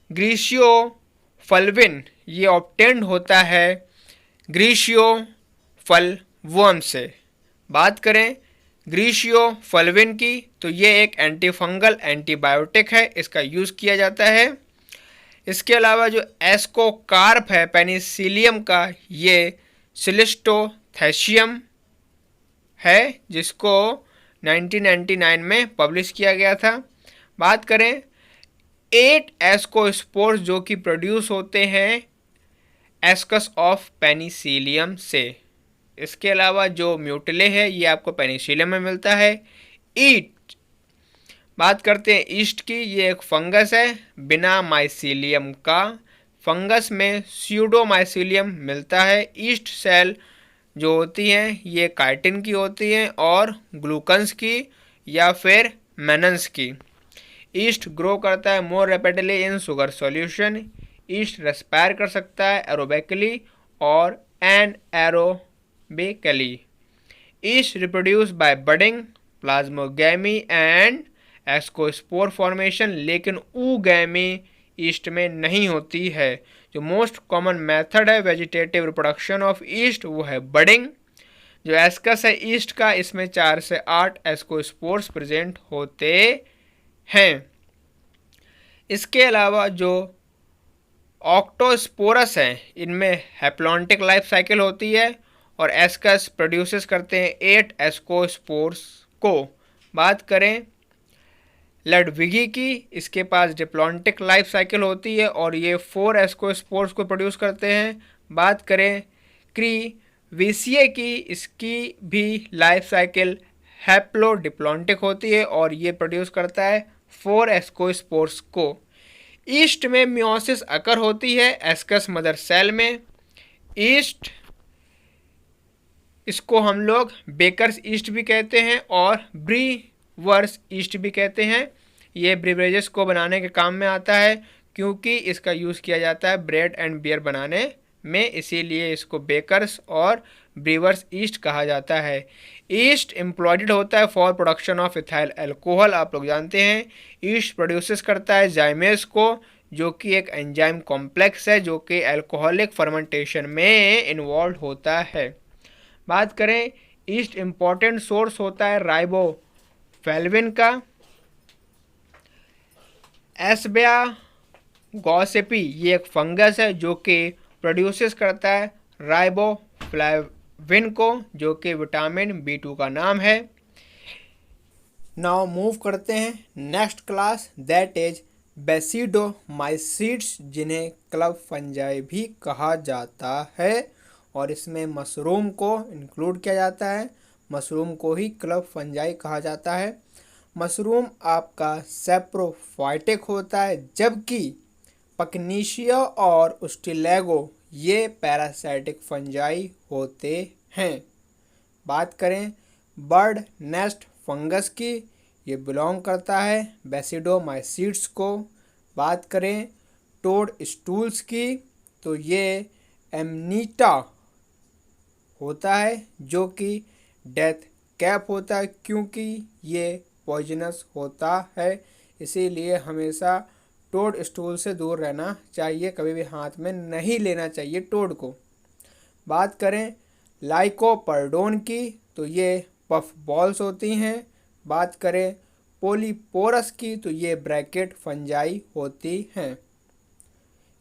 A: ग्रीशियोफल्विन ये ऑब्टेन्ड होता है ग्रीशियोफल्वोम से। बात करें ग्रीशियोफल्विन की, तो ये एक एंटीफंगल एंटीबायोटिक है, इसका यूज़ किया जाता है। इसके अलावा जो एस्कोकार्प है पेनिसिलियम का, ये सिलिस्टोथेशियम है जिसको 1999 में पब्लिश किया गया था। बात करें 8 एस्कोस्पोर्स जो कि प्रोड्यूस होते हैं एस्कस ऑफ पेनिसिलियम से। इसके अलावा जो म्यूटिले है ये आपको पेनिसिलियम में मिलता है। ईस्ट, बात करते हैं ईस्ट की, ये एक फंगस है बिना माइसिलियम का। फंगस में स्यूडोमाइसिलियम मिलता है। ईस्ट सेल जो होती हैं ये काइटिन की होती हैं और ग्लूकन्स की या फिर मेनन्स की। ईस्ट ग्रो करता है more rapidly in sugar solution. Yeast respire कर सकता है एरोबिकली और anaerobically. Yeast reproduce by budding, plasmogamy and ascospore formation, लेकिन ऊगैमी ईस्ट में नहीं होती है। जो मोस्ट कॉमन मेथड है वेजिटेटिव रिप्रोडक्शन ऑफ ईस्ट वो है बडिंग। जो एस्कस है ईस्ट का, इसमें 4 से 8 एस्कोस्पोर्स प्रेजेंट होते हैं। इसके अलावा जो ऑक्टोस्पोरस हैं इनमें हैप्लॉन्टिक लाइफ साइकिल होती है और एस्कस प्रोड्यूसेस करते हैं 8 एस्कोस्पोर्स को। बात करें लडविगी की, इसके पास डिप्लॉन्टिक लाइफ साइकिल होती है और ये 4 एस्कोस्पोर्स को प्रोड्यूस करते हैं। बात करें क्रीविसिए की, इसकी भी लाइफ साइकिल हैप्लोडिप्लॉन्टिक होती है और ये प्रोड्यूस करता है 4 एस्कोस्पोर्स को। ईस्ट में मियोसिस अकर होती है एस्कस मदर सेल में। ईस्ट, इसको हम लोग बेकर्स ईस्ट भी कहते हैं और ब्रीवर्स ईस्ट भी कहते हैं। ये ब्रिवरेजेस को बनाने के काम में आता है क्योंकि इसका यूज़ किया जाता है ब्रेड एंड बियर बनाने में, इसीलिए इसको बेकर्स और ब्रीवर्स ईस्ट कहा जाता है। ईस्ट एम्प्लॉयड होता है for production of ethyl alcohol, आप लोग जानते हैं। ईस्ट प्रोड्यूसेस करता है जाइमेस को जो कि एक एंजाइम कॉम्प्लेक्स है जो कि अल्कोहलिक फर्मेंटेशन में इन्वॉल्व होता है। बात करें ईस्ट इम्पॉर्टेंट सोर्स होता है राइबोफ्लेविन का। एस्बिया गॉसिपी ये एक फंगस है जो कि प्रोड्यूसेस करता है राइबोफ्लाविन को, जो कि विटामिन B2 का नाम है। नाउ मूव करते हैं नेक्स्ट क्लास, दैट इज बेसिडोमाइसीड्स, जिन्हें क्लब फंजाई भी कहा जाता है, और इसमें मशरूम को इंक्लूड किया जाता है। मशरूम को ही क्लब फंजाई कहा जाता है। मशरूम आपका सेप्रोफाइटिक होता है, जबकि पकनीशिया और उस्टिलेगो ये पैरासाइटिक फंजाई होते हैं। बात करें बर्ड नेस्ट फंगस की, ये बिलोंग करता है बेसिडोमाइसीड्स को। बात करें टोड स्टूल्स की, तो ये एमनीटा होता है, जो कि डेथ कैप होता है, क्योंकि ये पॉइजनस होता है। इसीलिए हमेशा टोड स्टूल से दूर रहना चाहिए, कभी भी हाथ में नहीं लेना चाहिए टोड को। बात करें लाइकोपर्डोन की, तो ये पफ बॉल्स होती हैं। बात करें पोलीपोरस की, तो ये ब्रैकेट फंजाई होती हैं।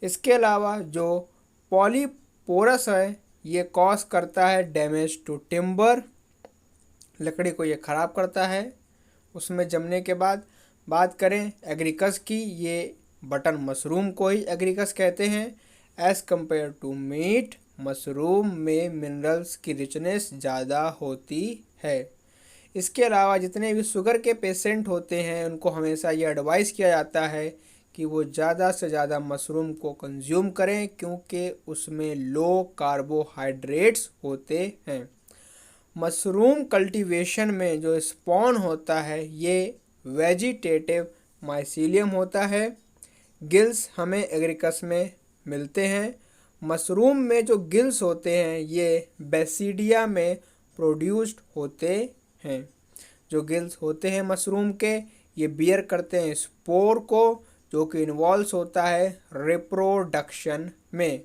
A: इसके अलावा जो पॉलीपोरस है ये कॉज करता है डैमेज टू टिम्बर, लकड़ी को ये ख़राब करता है उसमें जमने के बाद। बात करें एग्रिकस की, ये बटन मशरूम को ही एग्रिकस कहते हैं। As compare to meat, mushroom में मिनरल्स की रिचनेस ज़्यादा होती है। इसके अलावा जितने भी शुगर के पेशेंट होते हैं उनको हमेशा ये एडवाइस किया जाता है कि वो ज़्यादा से ज़्यादा मशरूम को कंज्यूम करें, क्योंकि उसमें लो कार्बोहाइड्रेट्स होते हैं। मशरूम कल्टीवेशन में जो स्पॉन होता है ये वेजिटेटिव माइसीलियम होता है। गिल्स हमें एग्रिकस में मिलते हैं। मशरूम में जो गिल्स होते हैं ये बेसिडिया में प्रोड्यूस्ड होते हैं। जो गिल्स होते हैं मशरूम के, ये बियर करते हैं स्पोर को, जो कि इन्वॉल्व होता है रिप्रोडक्शन में।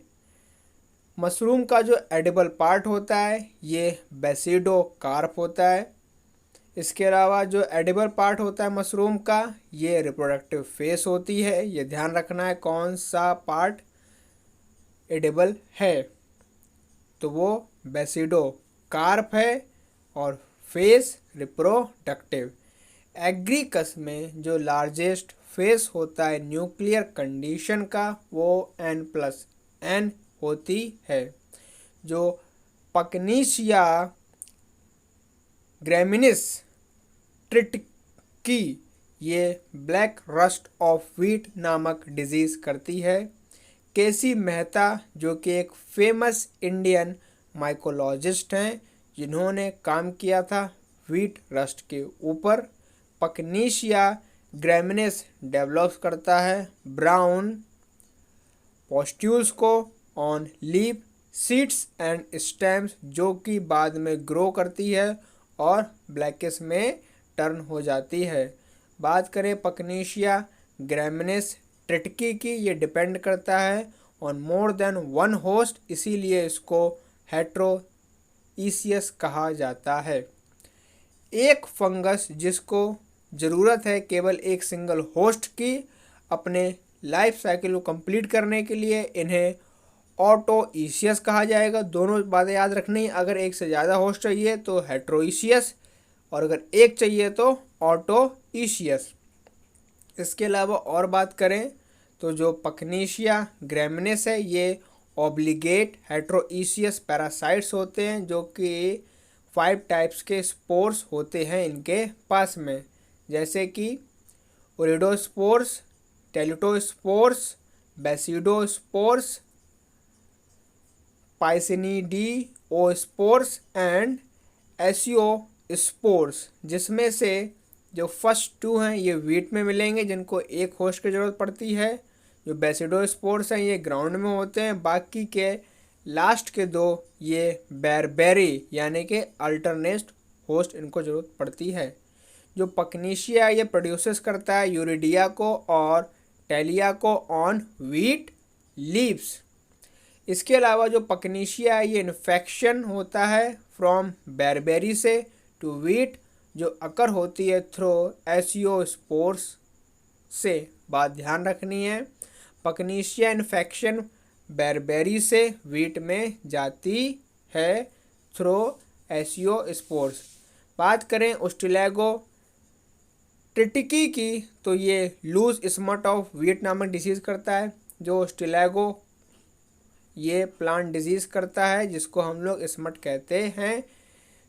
A: मशरूम का जो एडिबल पार्ट होता है ये बेसिडोकार्प होता है। इसके अलावा जो एडिबल पार्ट होता है मशरूम का, ये रिप्रोडक्टिव फेस होती है। ये ध्यान रखना है कौन सा पार्ट एडिबल है, तो वो बेसिडोकार्प है और फेस रिप्रोडक्टिव। एग्रिकस में जो लार्जेस्ट फेस होता है न्यूक्लियर कंडीशन का, वो N+N होती है। जो पकनीशिया ग्रैमिनिस ट्रिटकी ये ब्लैक रस्ट ऑफ व्हीट नामक डिजीज़ करती है। केसी मेहता जो कि एक फेमस इंडियन माइकोलॉजिस्ट हैं, जिन्होंने काम किया था व्हीट रस्ट के ऊपर, पकनीशिया ग्रैमिनिस डेवलप करता है ब्राउन पॉस्ट्यूल्स को on leaf seeds and stems, जो कि बाद में ग्रो करती है और ब्लैकिश में टर्न हो जाती है। बात करें पकनीशिया ग्रैमिनिस ट्रिटकी की, ये डिपेंड करता है on more than one host, इसीलिए इसको हेट्रोइसियस कहा जाता है। एक फंगस जिसको ज़रूरत है केवल एक सिंगल होस्ट की अपने लाइफ साइकिल को कंप्लीट करने के लिए, इन्हें ऑटोइसियस कहा जाएगा। दोनों बातें याद रखनी, अगर एक से ज़्यादा होस्ट चाहिए तो हेट्रोइसियस, और अगर एक चाहिए तो ऑटोइसियस। इसके अलावा और बात करें तो जो पकनीशिया ग्रैमिनिस है ये ऑब्लिगेट हेट्रोइसियस पैरासाइट्स होते हैं, जो कि 5 टाइप्स के स्पोर्स होते हैं इनके पास में, जैसे कि ओरिडोस्पोर्स, टेलिटोस्पोर्स, बेसिडोस्पोर्स, पाइसिनिडियोस्पोर्स एंड एसियोस्पोर्स, जिसमें से जो फर्स्ट 2 हैं ये व्हीट में मिलेंगे जिनको एक होस्ट की ज़रूरत पड़ती है। जो बेसिडोस्पोर्स हैं ये ग्राउंड में होते हैं, बाकी के लास्ट के 2 ये बेरबेरी यानी कि अल्टरनेट होस्ट इनको ज़रूरत पड़ती है। जो पकनीशिया ये प्रोड्यूसेस करता है यूरिडिया को और टेलिया को ऑन व्हीट लीव्स। इसके अलावा जो पकनीशिया है ये इन्फेक्शन होता है फ्रॉम बेरबेरी से टू व्हीट, जो अकर होती है थ्रू एसियोस्पोर्स से। बात ध्यान रखनी है, पकनीशिया इन्फेक्शन बेरबेरी से वीट में जाती है थ्रो एसियो स्पोर्स। बात करें ओस्ट्रेलेगो ट्रिटिकी की तो ये लूज स्मट ऑफ वीट नामक डिजीज़ करता है। जो ओस्ट्रेलेगो ये प्लांट डिजीज़ करता है जिसको हम लोग स्मट कहते हैं,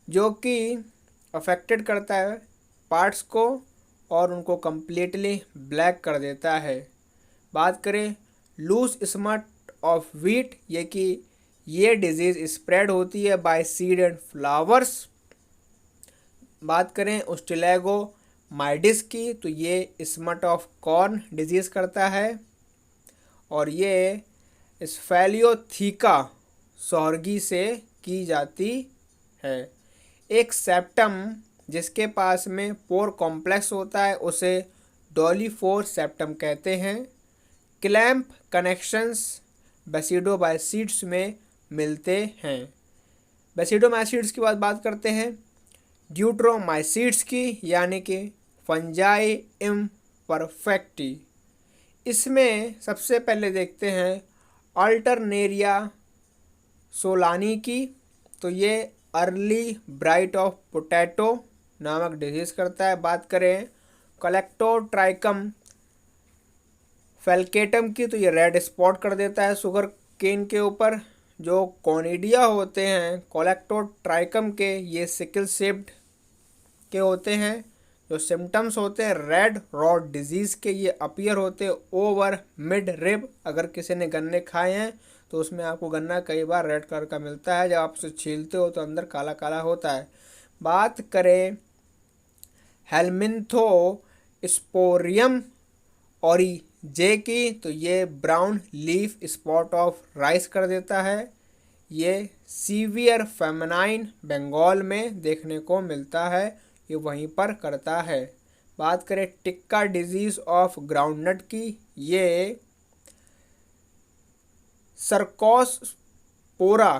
A: जो कि अफेक्टेड करता है पार्ट्स को और उनको कम्प्लीटली ब्लैक कर देता है। बात करें लूज स्मट ऑफ वीट, ये कि ये डिजीज़ स्प्रेड होती है बाय सीड एंड फ्लावर्स। बात करें ओस्ट्रेलेगो माइडिस की तो ये स्मट ऑफ कॉर्न डिजीज़ करता है और ये स्फेलियोथीका सौर्गी से की जाती है। एक सेप्टम जिसके पास में पोर कॉम्प्लेक्स होता है उसे डॉलीफोर सेप्टम कहते हैं। क्लैंप कनेक्शंस बेसिडोमाइसीड्स में मिलते हैं। बेसिडोमाइसीड्स की बात करते हैं। ड्यूट्रोमाइसीड्स की यानी कि फंजाई इम्परफेक्टी। इसमें सबसे पहले देखते हैं अल्टरनेरिया सोलानी की, तो ये अर्ली ब्राइट ऑफ पोटैटो नामक डिजीज़ करता है। बात करें कलेक्टोट्राइकम फेल्केटम की तो ये रेड स्पॉट कर देता है शुगर केन के ऊपर। जो कॉनिडिया होते हैं कलेक्टोट्राइकम के, ये सिकल शेप्ड के होते हैं। जो सिम्टम्स होते हैं रेड रॉट डिजीज़ के, ये अपीयर होते हैं ओवर मिड रिब। अगर किसी ने गन्ने खाए हैं तो उसमें आपको गन्ना कई बार रेड कलर का मिलता है, जब आप उसे छीलते हो तो अंदर काला काला होता है। बात करें हेलमिंथो स्पोरियम ओरिजे की तो ये brown leaf spot of rice कर देता है। ये सीवियर फेमिनाइन बंगाल में देखने को मिलता है, ये वहीं पर करता है। बात करें टिक्का डिजीज़ ऑफ ग्राउंडनट की, ये सर्कोस्पोरा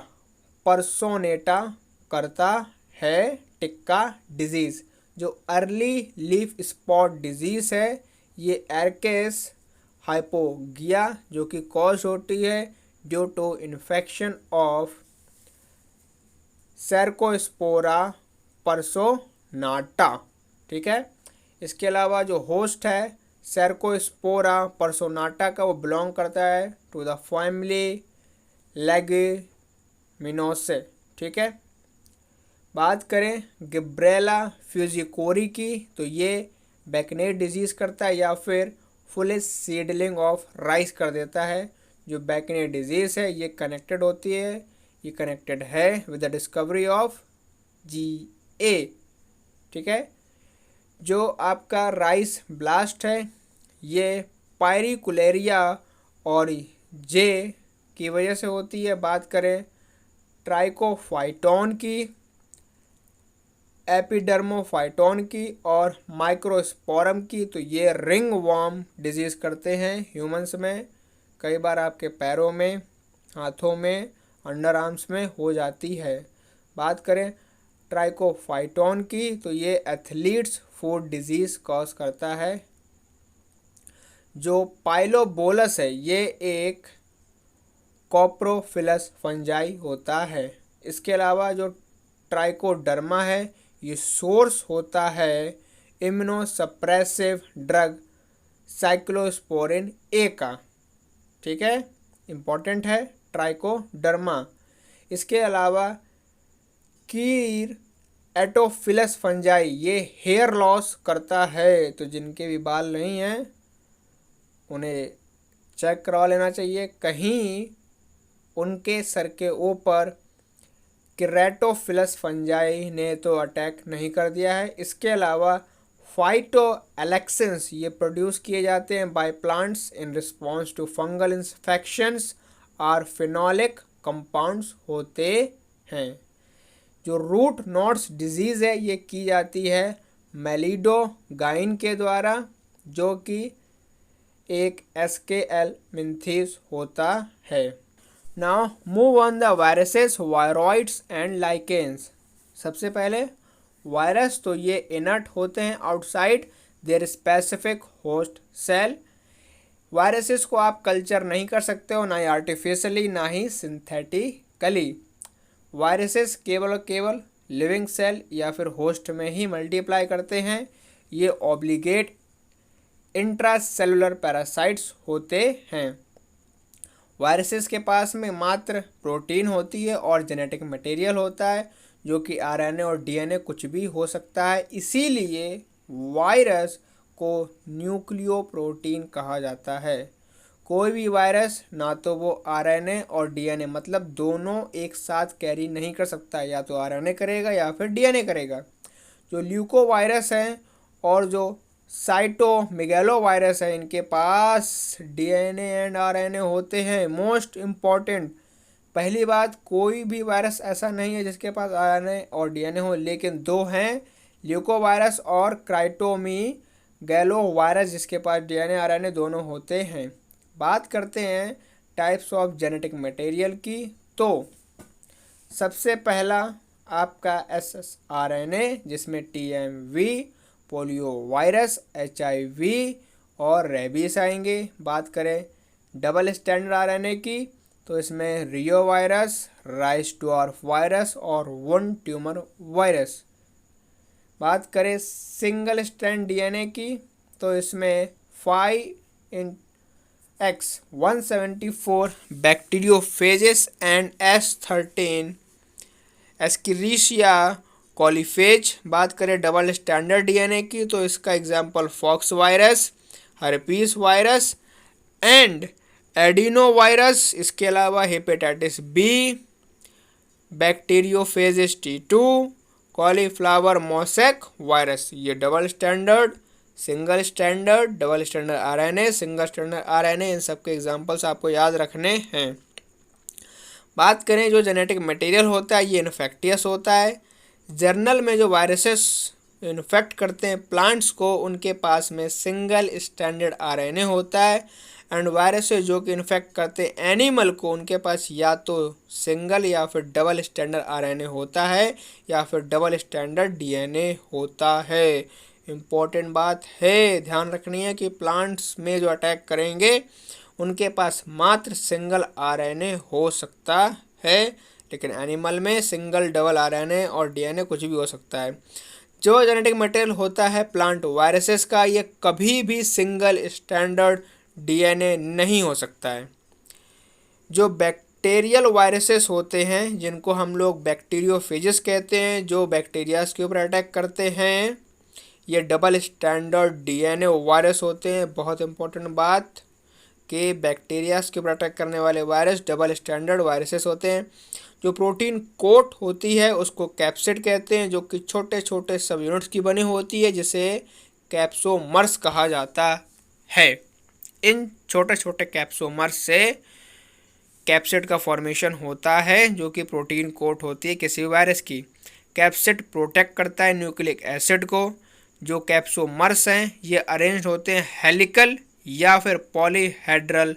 A: परसोनेटा करता है टिक्का डिजीज़। जो अर्ली लीफ स्पॉट डिजीज़ है ये एरकेस हाइपोगिया जो कि कॉज होती है due to infection of Cercospora personata. ठीक है, इसके अलावा जो होस्ट है सर्कोस्पोरा परसोनाटा का, वो बिलोंग करता है टू द फैमिली लेगुमिनोसे। ठीक है, बात करें गिब्रेला फ्यूजिकोरी की तो ये बैकनेट डिजीज़ करता है या फिर फुल सीडलिंग ऑफ राइस कर देता है। जो बैकनेट डिजीज़ है ये कनेक्टेड होती है, ये कनेक्टेड है with the discovery of GA। ठीक है, जो आपका राइस ब्लास्ट है ये पायरिकुलेरिया और जे की वजह से होती है। बात करें ट्राइकोफाइटोन की, एपिडर्मोफाइटोन की और माइक्रोस्पोरम की तो ये रिंग वॉर्म डिजीज़ करते हैं ह्यूमंस में। कई बार आपके पैरों में, हाथों में, अंडर आर्म्स में हो जाती है। बात करें ट्राइकोफाइटोन की तो ये एथलीट्स फूड डिजीज़ कॉज करता है। जो पाइलोबोलस है ये एक कोप्रोफिलस फंजाई होता है। इसके अलावा जो ट्राइकोडर्मा है ये सोर्स होता है इम्यूनोसप्रेसिव ड्रग साइक्लोस्पोरिन ए का। ठीक है, इम्पॉर्टेंट है ट्राइकोडर्मा। इसके अलावा कीर एटोफिलस फंजाई ये हेयर लॉस करता है, तो जिनके भी बाल नहीं हैं उन्हें चेक करवा लेना चाहिए, कहीं उनके सर के ऊपर केराटोफिलस फंजाई ने तो अटैक नहीं कर दिया है। इसके अलावा फाइटो एलेक्सेंस ये प्रोड्यूस किए जाते हैं by plants in response to fungal infections और फिनोलिक कंपाउंड्स होते हैं। जो रूट नॉट्स डिजीज़ है ये की जाती है मेलिडोगाइन के द्वारा, जो कि एक SKL मिंथीस होता है। Now move on the viruses, viroids and lichens. सबसे पहले वायरस तो ये इनर्ट होते हैं outside their specific host cell. Viruses को आप कल्चर नहीं कर सकते हो, ना ही आर्टिफिशियली ना ही सिंथेटिकली। वायरसेस केवल और केवल लिविंग सेल या फिर होस्ट में ही मल्टीप्लाई करते हैं। ये ऑब्लिगेट इंट्रासेलुलर पैरासाइट्स होते हैं। वायरसेस के पास में मात्र प्रोटीन होती है और जेनेटिक मटेरियल होता है, जो कि आरएनए और डीएनए कुछ भी हो सकता है। इसीलिए वायरस को न्यूक्लियो प्रोटीन कहा जाता है। कोई भी वायरस ना तो वो आरएनए और डीएनए मतलब दोनों एक साथ कैरी नहीं कर सकता, या तो आरएनए करेगा या फिर डीएनए करेगा। जो ल्यूको वायरस है और जो साइटोमेगालो वायरस है, इनके पास डीएनए एंड आरएनए होते हैं। मोस्ट इम्पॉर्टेंट पहली बात, कोई भी वायरस ऐसा नहीं है जिसके पास आरएनए और डीएनए हो, लेकिन दो हैं, ल्यूको वायरस और क्राइटोमेगालो वायरस, जिसके पास डीएनए आरएनए दोनों होते हैं। बात करते हैं टाइप्स ऑफ जेनेटिक मटेरियल की। तो सबसे पहला आपका एसआरएनए, जिसमें टीएमवी, पोलियो वायरस, एचआईवी और रेबीज आएंगे। बात करें डबल स्टैंडर्ड आरएनए की, तो इसमें रियो वायरस, राइस डॉर्फ वायरस और वुंड ट्यूमर वायरस। बात करें सिंगल स्ट्रैंड डीएनए की, तो इसमें 5X174 बैक्टीरियोफेजेस एंड S13 एस्किरीशिया कॉलीफेज। बात करें डबल स्टैंडर्ड डीएनए की, तो इसका example pox virus, herpes virus and adeno virus. इसके अलावा hepatitis B, bacteriophages T2, cauliflower mosaic virus. ये double standard, single standard, double standard RNA, single standard RNA, इन सब के एग्जाम्पल्स आपको याद रखने हैं। बात करें जो जेनेटिक मटेरियल होता है, ये इन्फेक्टियस होता है। जर्नल में जो वायरसेस इन्फेक्ट करते हैं प्लांट्स को, उनके पास में सिंगल स्टैंडर्ड आरएनए होता है। एंड वायरसेस जो कि इन्फेक्ट करते हैं एनिमल को, उनके पास या तो सिंगल या फिर डबल स्टैंडर्ड आरएनए होता है या फिर डबल स्टैंडर्ड डीएनए होता है। इम्पोर्टेंट बात है, ध्यान रखनी है कि प्लांट्स में जो अटैक करेंगे उनके पास मात्र सिंगल आरएनए हो सकता है, लेकिन एनिमल में सिंगल, डबल आरएनए और डीएनए कुछ भी हो सकता है। जो जेनेटिक मटेरियल होता है प्लांट वायरसेस का, ये कभी भी सिंगल स्टैंडर्ड डीएनए नहीं हो सकता है। जो बैक्टीरियल वायरसेस होते हैं, जिनको हम लोग बैक्टीरियोफेजेस कहते हैं, जो बैक्टीरियाज के ऊपर अटैक करते हैं, ये डबल स्टैंडर्ड डीएनए वायरस होते हैं। बहुत इंपॉर्टेंट बात कि बैक्टीरियाज के ऊपर अटैक करने वाले वायरस डबल स्टैंडर्ड वायरसेस होते हैं। जो प्रोटीन कोट होती है उसको कैप्सिड कहते हैं, जो कि छोटे छोटे सब यूनिट्स की बनी होती है, जिसे कैप्सोमर्स कहा जाता है। इन छोटे छोटे कैप्सोमर्स से कैप्सिड का फॉर्मेशन होता है, जो कि प्रोटीन कोट होती है किसी वायरस की। कैप्सिड प्रोटेक्ट करता है न्यूक्लिक एसिड को। जो कैप्सोमर्स हैं ये अरेंज होते हैं हेलिकल या फिर पॉलीहेड्रल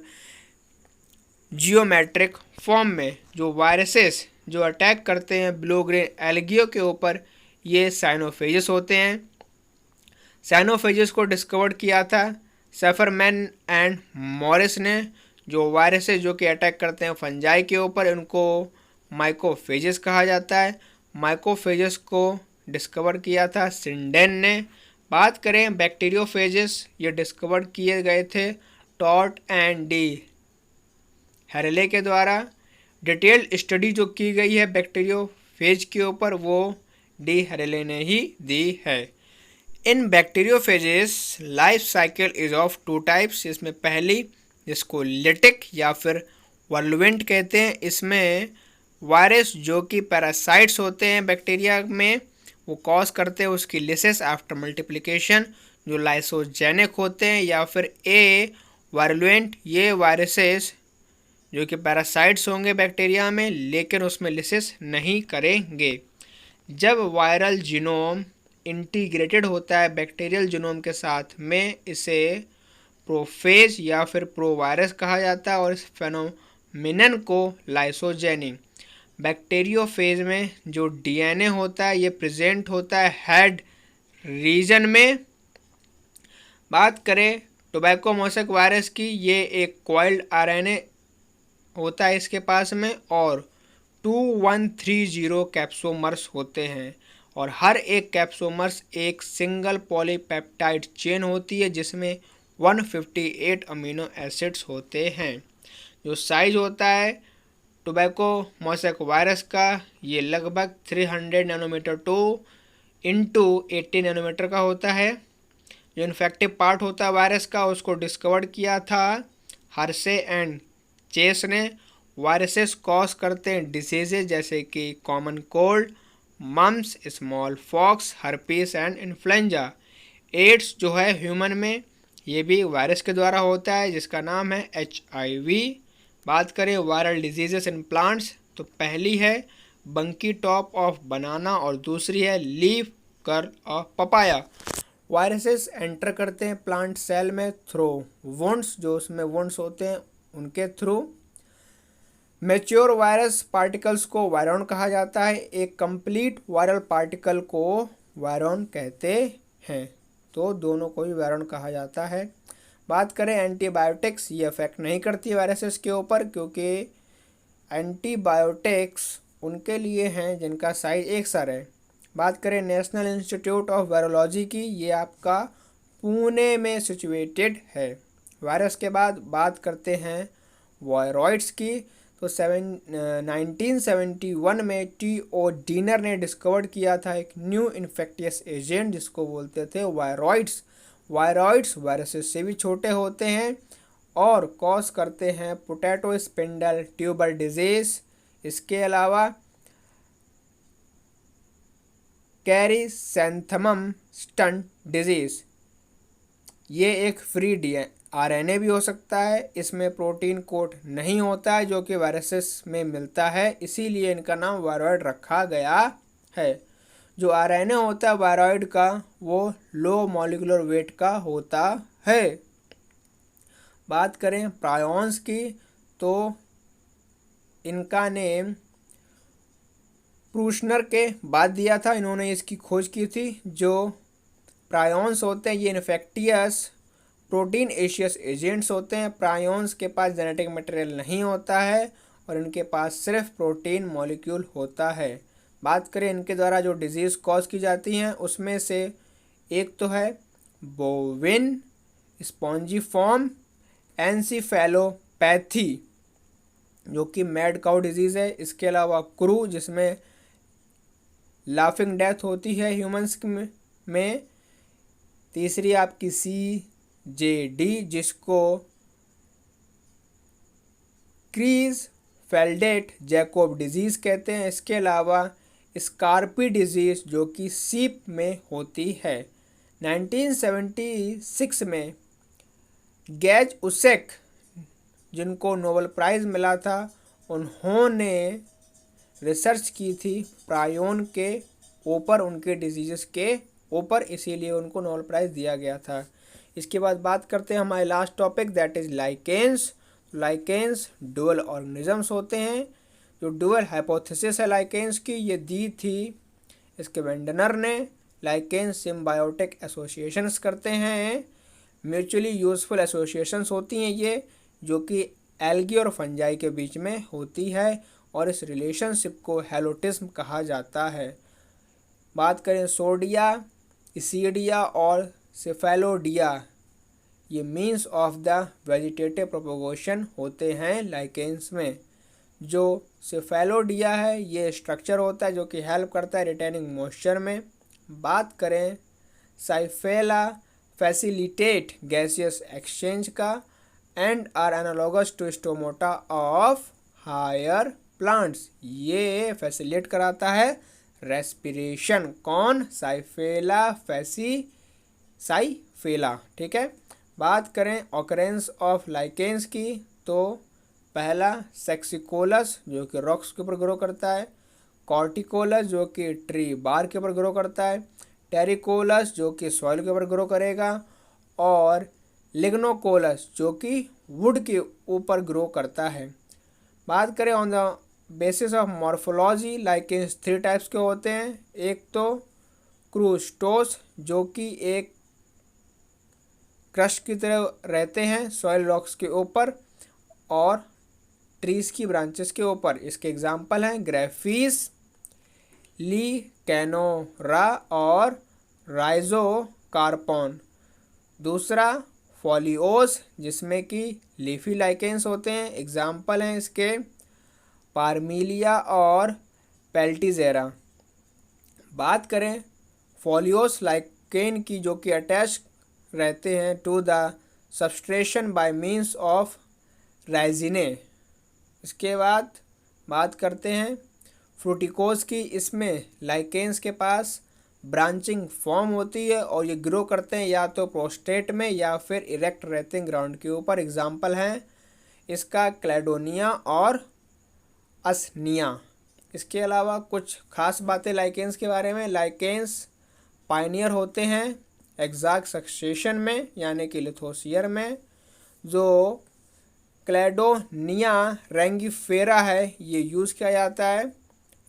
A: जियोमेट्रिक फॉर्म में। जो वायरसेस जो अटैक करते हैं ब्लू ग्रीन एल्गियो के ऊपर, ये साइनोफेजेस होते हैं। साइनोफेजेस को डिस्कवर किया था सेफरमैन एंड मॉरिस ने। जो वायरसेस जो कि अटैक करते हैं फंजाई के ऊपर, इनको माइकोफेजेस कहा जाता है। माइकोफेजेस को डिस्कवर किया था सिंडेन ने। बात करें बैक्टीरियोफेजेस, ये डिस्कवर किए गए थे टॉट एंड डी हैरले के द्वारा। डिटेल्ड स्टडी जो की गई है बैक्टीरियोफेज के ऊपर, वो डी हैरले ने ही दी है। In bacteriophages life cycle is of two types. इसमें पहली, जिसको लिटिक या फिर वर्लुवेंट कहते हैं, इसमें वायरस जो कि पैरासाइट्स होते हैं बैक्टीरिया में, वो कॉज करते हैं उसकी लिसिस आफ्टर मल्टीप्लिकेशन, जो लाइसोजेनिक होते हैं। या फिर ए वायरुलेंट, ये वायरसेस जो कि पैरासाइट्स होंगे बैक्टीरिया में, लेकिन उसमें लिसिस नहीं करेंगे। जब वायरल जीनोम इंटीग्रेटेड होता है बैक्टीरियल जीनोम के साथ में, इसे प्रोफेज या फिर प्रोवायरस कहा जाता है। और इस फेनोमेनन को लाइसोजेनी। बैक्टीरियोफेज में जो डीएनए होता है ये प्रेजेंट होता है हेड रीजन में। बात करें टोबैको मोसेक वायरस की ये एक कॉइल्ड आरएनए होता है इसके पास में, और 2130 कैप्सोमर्स होते हैं, और हर एक कैप्सोमर्स एक सिंगल पॉलीपेप्टाइड चेन होती है जिसमें 158 अमीनो एसिड्स होते हैं। जो साइज होता है टोबैको मोसेक वायरस का, ये लगभग 300 नैनोमीटर टू इंटू 80 नैनोमीटर का होता है। जो इन्फेक्टिव पार्ट होता है वायरस का, उसको डिस्कवर किया था हर्शे एंड चेस ने। वायरसेस कॉज करते हैं डिसीजेज जैसे कि common cold, mumps, smallpox, herpes and influenza. AIDS जो है ह्यूमन में, ये भी वायरस के द्वारा होता है जिसका नाम है HIV। बात करें वायरल डिजीजेस इन प्लांट्स, तो पहली है बंकी टॉप ऑफ बनाना और दूसरी है leaf curl of papaya. Viruses enter करते हैं प्लांट सेल में थ्रू वुंड्स, जो उसमें वुंड्स होते हैं उनके थ्रू। मैच्योर वायरस पार्टिकल्स को वायरॉन कहा जाता है, एक कंप्लीट वायरल पार्टिकल को वायरॉन कहते हैं, तो दोनों को ही वायरॉन कहा जाता है। बात करें एंटीबायोटिक्स, ये इफेक्ट नहीं करती वायरसेस के ऊपर, क्योंकि एंटीबायोटिक्स उनके लिए हैं जिनका साइज एक सा है। बात करें नेशनल इंस्टीट्यूट ऑफ वायरोलॉजी की, ये आपका पुणे में सिचुएटेड है। वायरस के बाद बात करते हैं वायरॉइड्स की, तो 1971 में T.O. डीनर ने डिस्कवर किया था एक न्यू इन्फेक्टियस एजेंट जिसको बोलते थे वायरॉइड्स। वायरॉइड्स वायरसेस से भी छोटे होते हैं और कॉज करते हैं पोटैटो स्पिंडल ट्यूबर डिजीज। इसके अलावा कैरिसेंथमम स्टंट डिजीज, ये एक फ्री RNA भी हो सकता है, इसमें प्रोटीन कोट नहीं होता है जो कि वायरसेस में मिलता है, इसीलिए इनका नाम वायरॉइड रखा गया है। जो RNA होता है वायरॉइड का, वो लो मॉलिक्यूलर वेट का होता है। बात करें प्रायोन्स की, तो इनका नेम प्रूशनर के बाद दिया था, इन्होंने इसकी खोज की थी। जो प्रायोन्स होते हैं ये इन्फेक्टियस प्रोटीन एशियस एजेंट्स होते हैं। प्रायोन्स के पास जेनेटिक मटेरियल नहीं होता है और इनके पास सिर्फ प्रोटीन मॉलिक्यूल होता है। बात करें इनके द्वारा जो डिजीज़ कॉज की जाती हैं, उसमें से एक तो है बोविन स्पॉन्जीफॉर्म एनसीफेलोपैथी जो कि मैड काउ डिजीज़ है। इसके अलावा क्रू, जिसमें लाफिंग डेथ होती है ह्यूमंस में। तीसरी आपकी CJD, जिसको क्रीज फेल्डेट जैकोब डिजीज़ कहते हैं। इसके अलावा स्कारपी डिजीज़ जो कि सीप में होती है। 1976 में गैज उसेक, जिनको नोबेल प्राइज़ मिला था, उन्होंने रिसर्च की थी प्रायोन के ऊपर, उनके डिजीज़ के ऊपर, इसीलिए उनको नोबेल प्राइज़ दिया गया था। इसके बाद बात करते हैं हमारे last topic, that is lichens. Lichens dual organisms होते हैं। जो डुअल हाइपोथेसिस है लाइकेंस की, ये दी थी इसके वेंडनर ने। लाइकेंस सिम्बायोटिक एसोसिएशंस करते हैं, म्यूचुअली यूजफुल एसोसिएशंस होती हैं ये, जो कि एल्गी और फंजाई के बीच में होती है, और इस रिलेशनशिप को हेलोटिज्म कहा जाता है। बात करें सोडिया, इसीडिया और सेफेलोडिया, ये means of the vegetative propagation होते हैं लाइकेंस में। जो सेफेलोडिया है ये स्ट्रक्चर होता है जो कि हेल्प करता है रिटेनिंग मॉइस्चर में। बात करें साइफेला फैसिलिटेट गैसियस एक्सचेंज का and are analogous to stomata of higher plants, ये फैसिलिटेट कराता है रेस्पिरेशन। कौन? साइफेला साइफेला, ठीक है। बात करें ऑकरेंस ऑफ लाइकेंस की, तो पहला सेक्सिकोलस जो कि रॉक्स के ऊपर ग्रो करता है, कॉर्टिकोलस जो कि ट्री बार के ऊपर ग्रो करता है, टेरिकोलस जो कि सॉइल के ऊपर ग्रो करेगा, और लिग्नोकोलस जो कि वुड के ऊपर ग्रो करता है। बात करें on the basis of morphology, lichens 3 types के होते हैं। एक तो क्रूस्टोस जो कि एक क्रस्ट की तरह रहते हैं सॉइल रॉक्स के ऊपर और ट्रीज की ब्रांचेस के ऊपर। इसके एग्जाम्पल हैं ग्रेफिस, लिकेनोरा और राइजोकार्पोन। दूसरा फॉलियोस जिसमें कि लीफी लाइकेंस होते हैं, एग्जाम्पल हैं इसके पार्मिलिया और पेल्टिजेरा। बात करें फॉलियोस लाइकेन की जो कि अटैच रहते हैं to the substratum by means of rhizines. इसके बाद बात करते हैं फ्रूटिकोस की। इसमें लाइकेंस के पास ब्रांचिंग फॉर्म होती है और ये ग्रो करते हैं या तो प्रोस्टेट में या फिर इरेक्ट रहते हैं ग्राउंड के ऊपर। एग्जाम्पल हैं इसका क्लेडोनिया और असनिया। इसके अलावा कुछ खास बातें लाइकेंस के बारे में। लाइकेंस पायनियर होते हैं एग्जैक्ट सक्सेशन में यानी कि लिथोसियर में। जो क्लेडोनिया रेंगिफेरा है ये यूज़ किया जाता है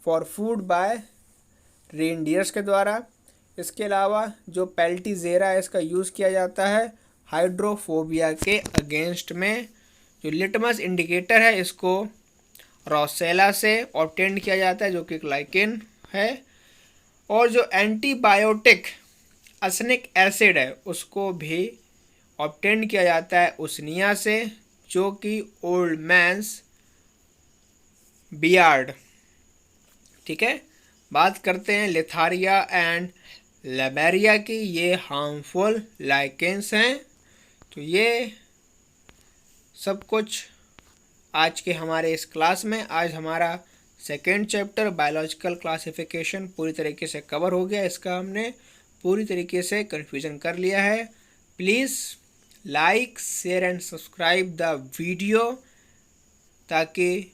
A: फॉर फूड बाय रेनडियर्स के द्वारा। इसके अलावा जो पेल्टिजेरा है इसका यूज़ किया जाता है हाइड्रोफोबिया के अगेंस्ट में। जो लिटमस इंडिकेटर है इसको रोसेला से ऑब्टेन किया जाता है जो कि एक लाइकेन है। और जो एंटीबायोटिक असनिक एसिड है उसको भी ऑब्टेन किया जाता है उसनिया से जो कि ओल्ड मैन्स बियार्ड। ठीक है, बात करते हैं लिथारिया एंड लेबेरिया की। ये हार्मफुल लाइकेंस हैं। तो ये सब कुछ आज के हमारे इस क्लास में। आज हमारा सेकेंड चैप्टर बायोलॉजिकल क्लासिफिकेशन पूरी तरीके से कवर हो गया। इसका हमने पूरी तरीके से कन्फ्यूज़न कर लिया है। Please like share and subscribe the video ताकि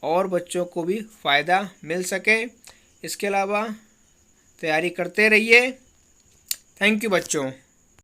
A: और बच्चों को भी फ़ायदा मिल सके। इसके अलावा तैयारी करते रहिए। थैंक यू बच्चों।